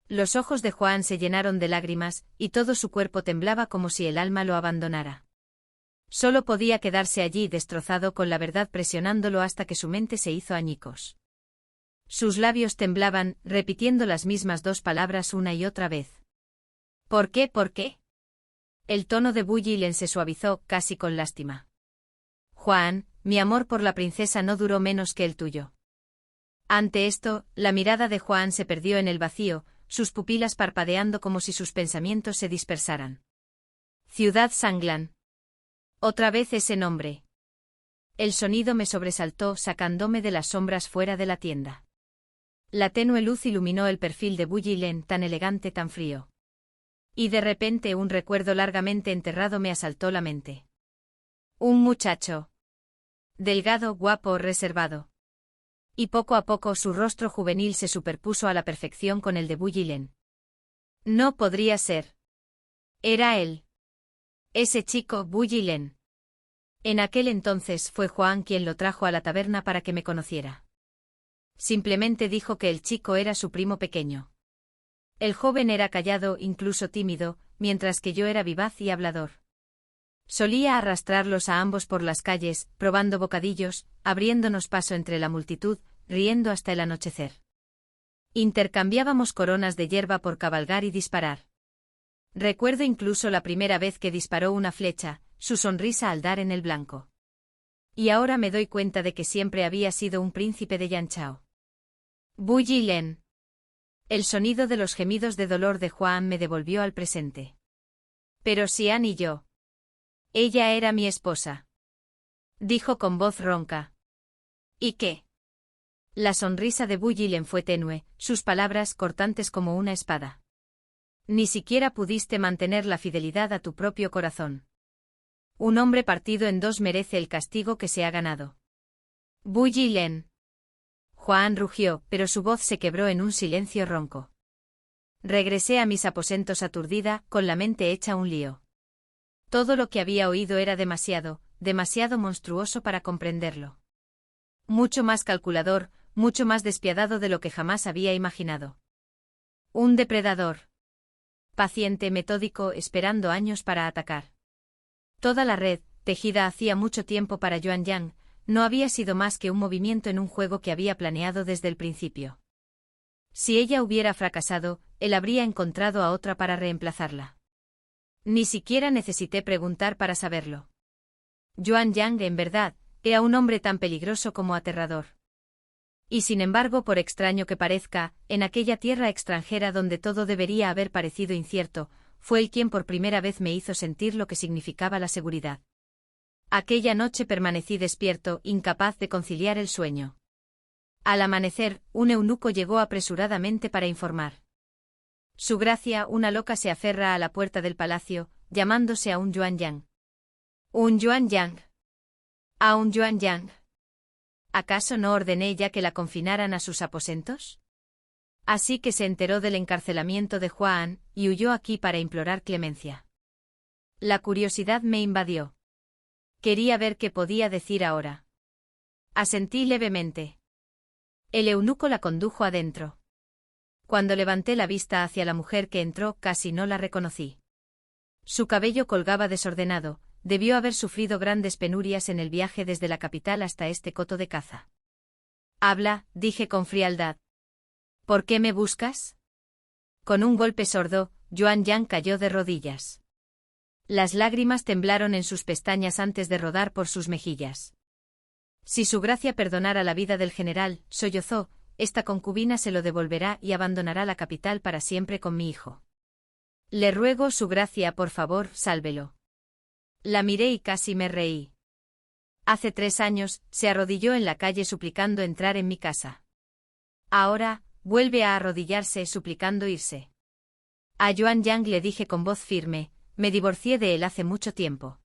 Los ojos de Juan se llenaron de lágrimas, y todo su cuerpo temblaba como si el alma lo abandonara. Solo podía quedarse allí destrozado con la verdad presionándolo hasta que su mente se hizo añicos. Sus labios temblaban, repitiendo las mismas dos palabras una y otra vez. ¿Por qué? ¿Por qué? El tono de Buyilen se suavizó, casi con lástima. Juan, mi amor por la princesa no duró menos que el tuyo. Ante esto, la mirada de Juan se perdió en el vacío, sus pupilas parpadeando como si sus pensamientos se dispersaran. Ciudad Sanglan. Otra vez ese nombre. El sonido me sobresaltó, sacándome de las sombras fuera de la tienda. La tenue luz iluminó el perfil de Buyilen, tan elegante, tan frío. Y de repente un recuerdo largamente enterrado me asaltó la mente. Un muchacho. Delgado, guapo, reservado. Y poco a poco su rostro juvenil se superpuso a la perfección con el de Buyilen. No podría ser. Era él. Ese chico, Buyilen. En aquel entonces fue Juan quien lo trajo a la taberna para que me conociera. Simplemente dijo que el chico era su primo pequeño. El joven era callado, incluso tímido, mientras que yo era vivaz y hablador. Solía arrastrarlos a ambos por las calles, probando bocadillos, abriéndonos paso entre la multitud, riendo hasta el anochecer. Intercambiábamos coronas de hierba por cabalgar y disparar. Recuerdo incluso la primera vez que disparó una flecha, su sonrisa al dar en el blanco. Y ahora me doy cuenta de que siempre había sido un príncipe de Yanchao. Buyilen. El sonido de los gemidos de dolor de Juan me devolvió al presente. Pero Xian y yo. Ella era mi esposa. Dijo con voz ronca. ¿Y qué? La sonrisa de Buyilen fue tenue, sus palabras cortantes como una espada. Ni siquiera pudiste mantener la fidelidad a tu propio corazón. Un hombre partido en dos merece el castigo que se ha ganado. Buyilen. Juan rugió, pero su voz se quebró en un silencio ronco. Regresé a mis aposentos aturdida, con la mente hecha un lío. Todo lo que había oído era demasiado monstruoso para comprenderlo. Mucho más calculador, mucho más despiadado de lo que jamás había imaginado. Un depredador. Paciente, metódico, esperando años para atacar. Toda la red, tejida hacía mucho tiempo para Yuanyan, no había sido más que un movimiento en un juego que había planeado desde el principio. Si ella hubiera fracasado, él habría encontrado a otra para reemplazarla. Ni siquiera necesité preguntar para saberlo. Yuanyan, en verdad, era un hombre tan peligroso como aterrador. Y sin embargo, por extraño que parezca, en aquella tierra extranjera donde todo debería haber parecido incierto, fue él quien por primera vez me hizo sentir lo que significaba la seguridad. Aquella noche permanecí despierto, incapaz de conciliar el sueño. Al amanecer, un eunuco llegó apresuradamente para informar. Su Gracia, una loca, se aferra a la puerta del palacio, llamándose a un Yuanyang. ¿Un Yuanyang? ¿A un Yuanyang? ¿Acaso no ordené ya que la confinaran a sus aposentos? Así que se enteró del encarcelamiento de Juan, y huyó aquí para implorar clemencia. La curiosidad me invadió. Quería ver qué podía decir ahora. Asentí levemente. El eunuco la condujo adentro. Cuando levanté la vista hacia la mujer que entró, casi no la reconocí. Su cabello colgaba desordenado, debió haber sufrido grandes penurias en el viaje desde la capital hasta este coto de caza. «Habla», dije con frialdad. «¿Por qué me buscas?» Con un golpe sordo, Yuanyang cayó de rodillas. Las lágrimas temblaron en sus pestañas antes de rodar por sus mejillas. Si su Gracia perdonara la vida del general, sollozó, esta concubina se lo devolverá y abandonará la capital para siempre con mi hijo. Le ruego, su Gracia, por favor, sálvelo. La miré y casi me reí. Hace 3 años, se arrodilló en la calle suplicando entrar en mi casa. Ahora, vuelve a arrodillarse suplicando irse. A Yuanyang le dije con voz firme, me divorcié de él hace mucho tiempo.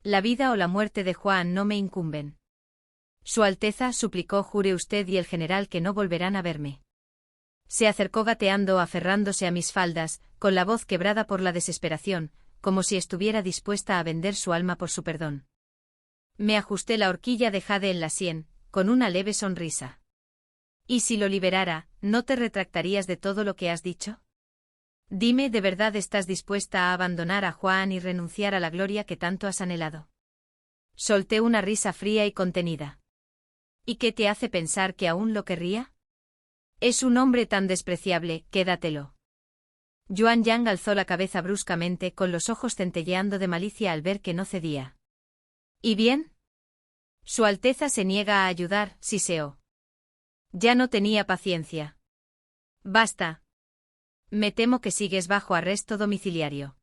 La vida o la muerte de Juan no me incumben. Su Alteza, suplicó, jure usted y el general que no volverán a verme. Se acercó gateando, aferrándose a mis faldas, con la voz quebrada por la desesperación, como si estuviera dispuesta a vender su alma por su perdón. Me ajusté la horquilla de jade en la sien, con una leve sonrisa. ¿Y si lo liberara, no te retractarías de todo lo que has dicho? Dime, ¿de verdad estás dispuesta a abandonar a Juan y renunciar a la gloria que tanto has anhelado? Solté una risa fría y contenida. ¿Y qué te hace pensar que aún lo querría? Es un hombre tan despreciable, quédatelo. Yuanyang alzó la cabeza bruscamente, con los ojos centelleando de malicia al ver que no cedía. ¿Y bien? Su Alteza se niega a ayudar, siseó. Ya no tenía paciencia. Basta. Me temo que sigues bajo arresto domiciliario.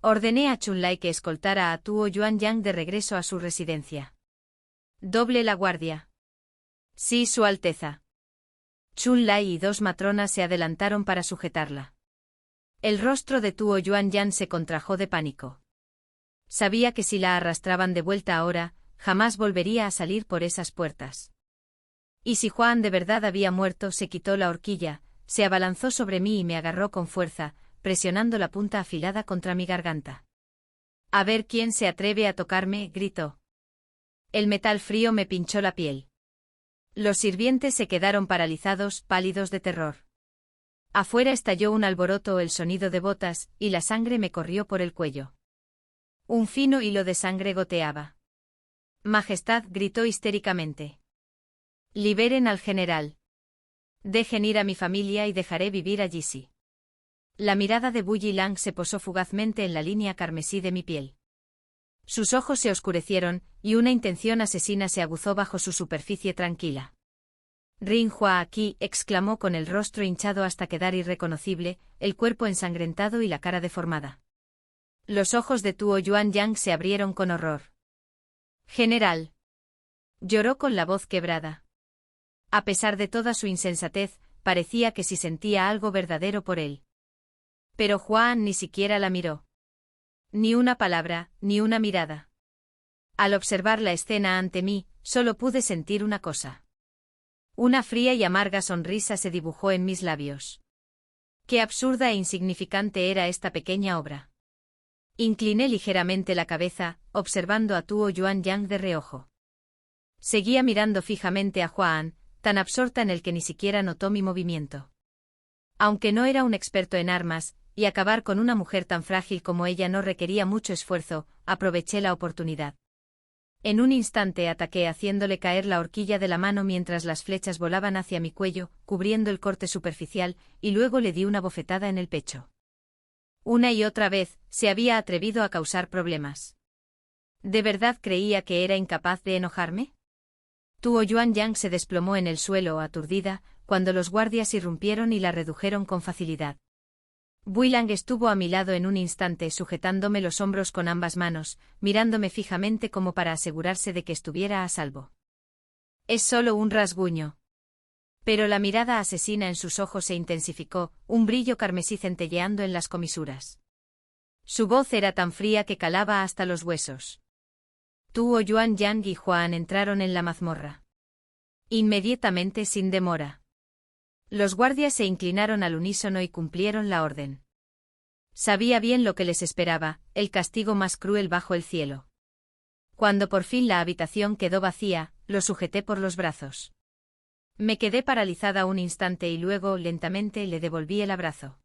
Ordené a Chunlai que escoltara a Tuo Yuanyang de regreso a su residencia. Doble la guardia. Sí, Su Alteza. Chunlai y 2 matronas se adelantaron para sujetarla. El rostro de Tuo Yuanyang se contrajo de pánico. Sabía que si la arrastraban de vuelta ahora, jamás volvería a salir por esas puertas. Y si Juan de verdad había muerto, se quitó la horquilla, se abalanzó sobre mí y me agarró con fuerza, presionando la punta afilada contra mi garganta. «A ver quién se atreve a tocarme», gritó. El metal frío me pinchó la piel. Los sirvientes se quedaron paralizados, pálidos de terror. Afuera estalló un alboroto, el sonido de botas, y la sangre me corrió por el cuello. Un fino hilo de sangre goteaba. «Majestad», gritó histéricamente. «Liberen al general. Dejen ir a mi familia y dejaré vivir a Jisi». La mirada de Bu Yilang se posó fugazmente en la línea carmesí de mi piel. Sus ojos se oscurecieron, y una intención asesina se aguzó bajo su superficie tranquila. «Rin Hua aquí», exclamó con el rostro hinchado hasta quedar irreconocible, el cuerpo ensangrentado y la cara deformada. Los ojos de Tuo Yuanyang se abrieron con horror. «General». Lloró con la voz quebrada. A pesar de toda su insensatez, parecía que sí sentía algo verdadero por él. Pero Juan ni siquiera la miró. Ni una palabra, ni una mirada. Al observar la escena ante mí, solo pude sentir una cosa. Una fría y amarga sonrisa se dibujó en mis labios. Qué absurda e insignificante era esta pequeña obra. Incliné ligeramente la cabeza, observando a Tuo Yuanyang de reojo. Seguía mirando fijamente a Juan, tan absorta en el que ni siquiera notó mi movimiento. Aunque no era un experto en armas, y acabar con una mujer tan frágil como ella no requería mucho esfuerzo, aproveché la oportunidad. En un instante ataqué haciéndole caer la horquilla de la mano mientras las flechas volaban hacia mi cuello, cubriendo el corte superficial, y luego le di una bofetada en el pecho. Una y otra vez, se había atrevido a causar problemas. ¿De verdad creía que era incapaz de enojarme? Tuo Yuanyang se desplomó en el suelo, aturdida, cuando los guardias irrumpieron y la redujeron con facilidad. Builang estuvo a mi lado en un instante sujetándome los hombros con ambas manos, mirándome fijamente como para asegurarse de que estuviera a salvo. Es solo un rasguño. Pero la mirada asesina en sus ojos se intensificó, un brillo carmesí centelleando en las comisuras. Su voz era tan fría que calaba hasta los huesos. Tuo Yuanyang y Juan entraron en la mazmorra. Inmediatamente, sin demora. Los guardias se inclinaron al unísono y cumplieron la orden. Sabía bien lo que les esperaba, el castigo más cruel bajo el cielo. Cuando por fin la habitación quedó vacía, lo sujeté por los brazos. Me quedé paralizada un instante y luego, lentamente, le devolví el abrazo.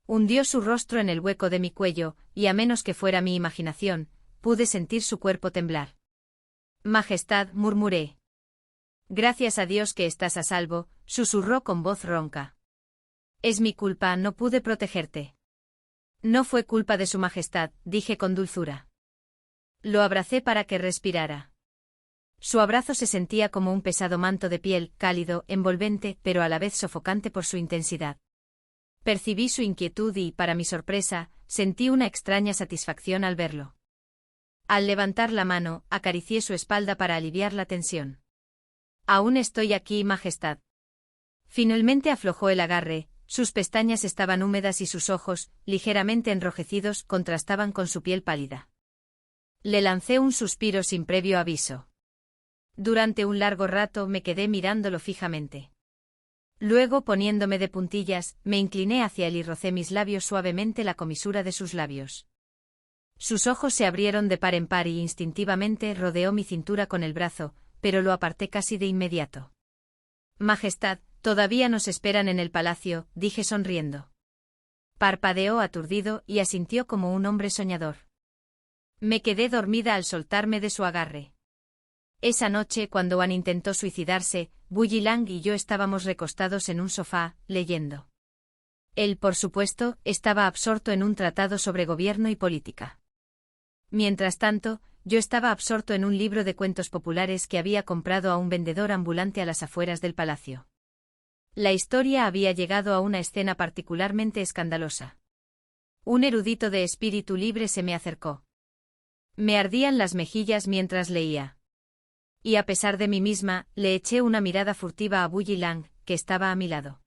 Hundió su rostro en el hueco de mi cuello, y a menos que fuera mi imaginación, pude sentir su cuerpo temblar. Majestad, murmuré. Gracias a Dios que estás a salvo, susurró con voz ronca. Es mi culpa, no pude protegerte. No fue culpa de su majestad, dije con dulzura. Lo abracé para que respirara. Su abrazo se sentía como un pesado manto de piel, cálido, envolvente, pero a la vez sofocante por su intensidad. Percibí su inquietud y, para mi sorpresa, sentí una extraña satisfacción al verlo. Al levantar la mano, acaricié su espalda para aliviar la tensión. Aún estoy aquí, majestad. Finalmente aflojó el agarre, sus pestañas estaban húmedas y sus ojos, ligeramente enrojecidos, contrastaban con su piel pálida. Le lancé un suspiro sin previo aviso. Durante un largo rato me quedé mirándolo fijamente. Luego, poniéndome de puntillas, me incliné hacia él y rocé mis labios suavemente la comisura de sus labios. Sus ojos se abrieron de par en par y instintivamente rodeó mi cintura con el brazo, pero lo aparté casi de inmediato. Majestad, todavía nos esperan en el palacio, dije sonriendo. Parpadeó aturdido y asintió como un hombre soñador. Me quedé dormida al soltarme de su agarre. Esa noche, cuando Wan intentó suicidarse, Buyilang y yo estábamos recostados en un sofá, leyendo. Él, por supuesto, estaba absorto en un tratado sobre gobierno y política. Mientras tanto, yo estaba absorto en un libro de cuentos populares que había comprado a un vendedor ambulante a las afueras del palacio. La historia había llegado a una escena particularmente escandalosa. Un erudito de espíritu libre se me acercó. Me ardían las mejillas mientras leía. Y a pesar de mí misma, le eché una mirada furtiva a Buyilang, que estaba a mi lado.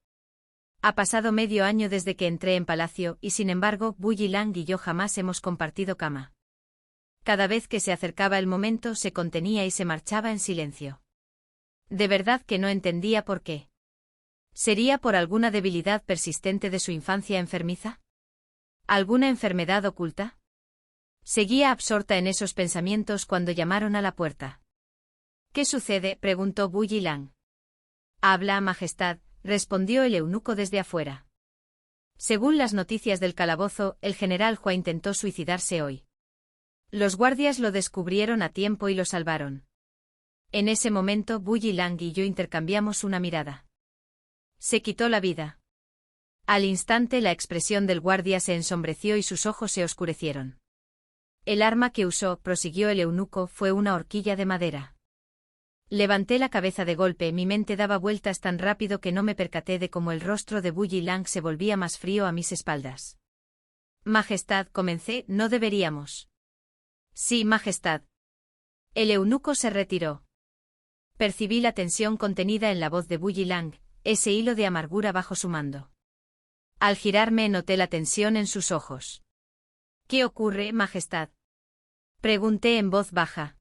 Ha pasado medio año desde que entré en palacio y sin embargo Buyilang y yo jamás hemos compartido cama. Cada vez que se acercaba el momento se contenía y se marchaba en silencio. De verdad que no entendía por qué. ¿Sería por alguna debilidad persistente de su infancia enfermiza? ¿Alguna enfermedad oculta? Seguía absorta en esos pensamientos cuando llamaron a la puerta. ¿Qué sucede?, preguntó Buyilang. Habla, majestad, respondió el eunuco desde afuera. Según las noticias del calabozo, el general Hua intentó suicidarse hoy. Los guardias lo descubrieron a tiempo y lo salvaron. En ese momento Buyilang y yo intercambiamos una mirada. Se quitó la vida. Al instante la expresión del guardia se ensombreció y sus ojos se oscurecieron. El arma que usó, prosiguió el eunuco, fue una horquilla de madera. Levanté la cabeza de golpe, mi mente daba vueltas tan rápido que no me percaté de cómo el rostro de Buyilang se volvía más frío a mis espaldas. Majestad, comencé, no deberíamos. Sí, majestad. El eunuco se retiró. Percibí la tensión contenida en la voz de Buyilang, ese hilo de amargura bajo su mando. Al girarme noté la tensión en sus ojos. ¿Qué ocurre, majestad?, pregunté en voz baja.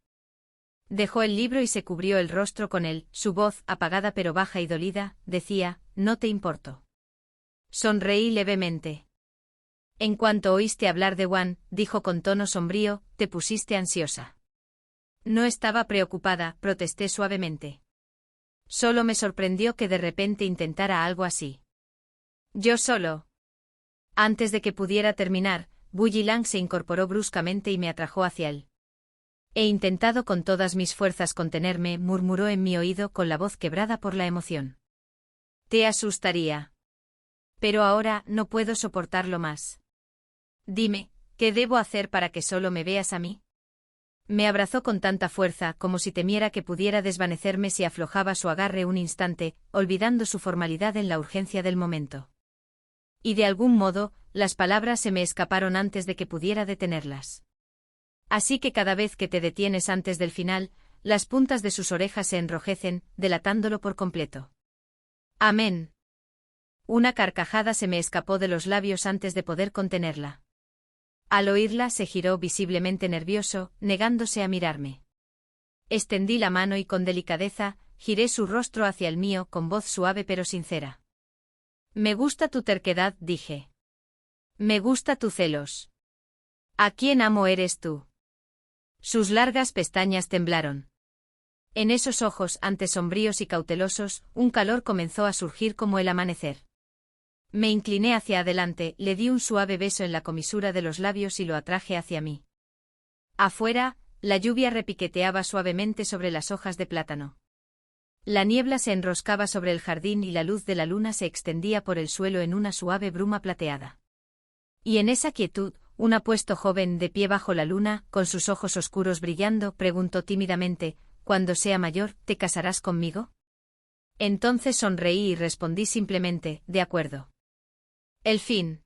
Dejó el libro y se cubrió el rostro con él, su voz, apagada pero baja y dolida, decía, no te importo. Sonreí levemente. En cuanto oíste hablar de Wan, dijo con tono sombrío, te pusiste ansiosa. No estaba preocupada, protesté suavemente. Solo me sorprendió que de repente intentara algo así. Yo solo. Antes de que pudiera terminar, Buyilang se incorporó bruscamente y me atrajo hacia él. He intentado con todas mis fuerzas contenerme, murmuró en mi oído con la voz quebrada por la emoción. Te asustaría. Pero ahora no puedo soportarlo más. Dime, ¿qué debo hacer para que solo me veas a mí? Me abrazó con tanta fuerza como si temiera que pudiera desvanecerme si aflojaba su agarre un instante, olvidando su formalidad en la urgencia del momento. Y de algún modo, las palabras se me escaparon antes de que pudiera detenerlas. Así que cada vez que te detienes antes del final, las puntas de sus orejas se enrojecen, delatándolo por completo. Amén. Una carcajada se me escapó de los labios antes de poder contenerla. Al oírla se giró visiblemente nervioso, negándose a mirarme. Extendí la mano y con delicadeza, giré su rostro hacia el mío con voz suave pero sincera. Me gusta tu terquedad, dije. Me gusta tu celos. ¿A quién amo eres tú? Sus largas pestañas temblaron. En esos ojos antes sombríos y cautelosos, un calor comenzó a surgir como el amanecer. Me incliné hacia adelante, le di un suave beso en la comisura de los labios y lo atraje hacia mí. Afuera, la lluvia repiqueteaba suavemente sobre las hojas de plátano. La niebla se enroscaba sobre el jardín y la luz de la luna se extendía por el suelo en una suave bruma plateada. Y en esa quietud, un apuesto joven de pie bajo la luna, con sus ojos oscuros brillando, preguntó tímidamente: «Cuando sea mayor, ¿te casarás conmigo?» Entonces sonreí y respondí simplemente: «De acuerdo». El fin.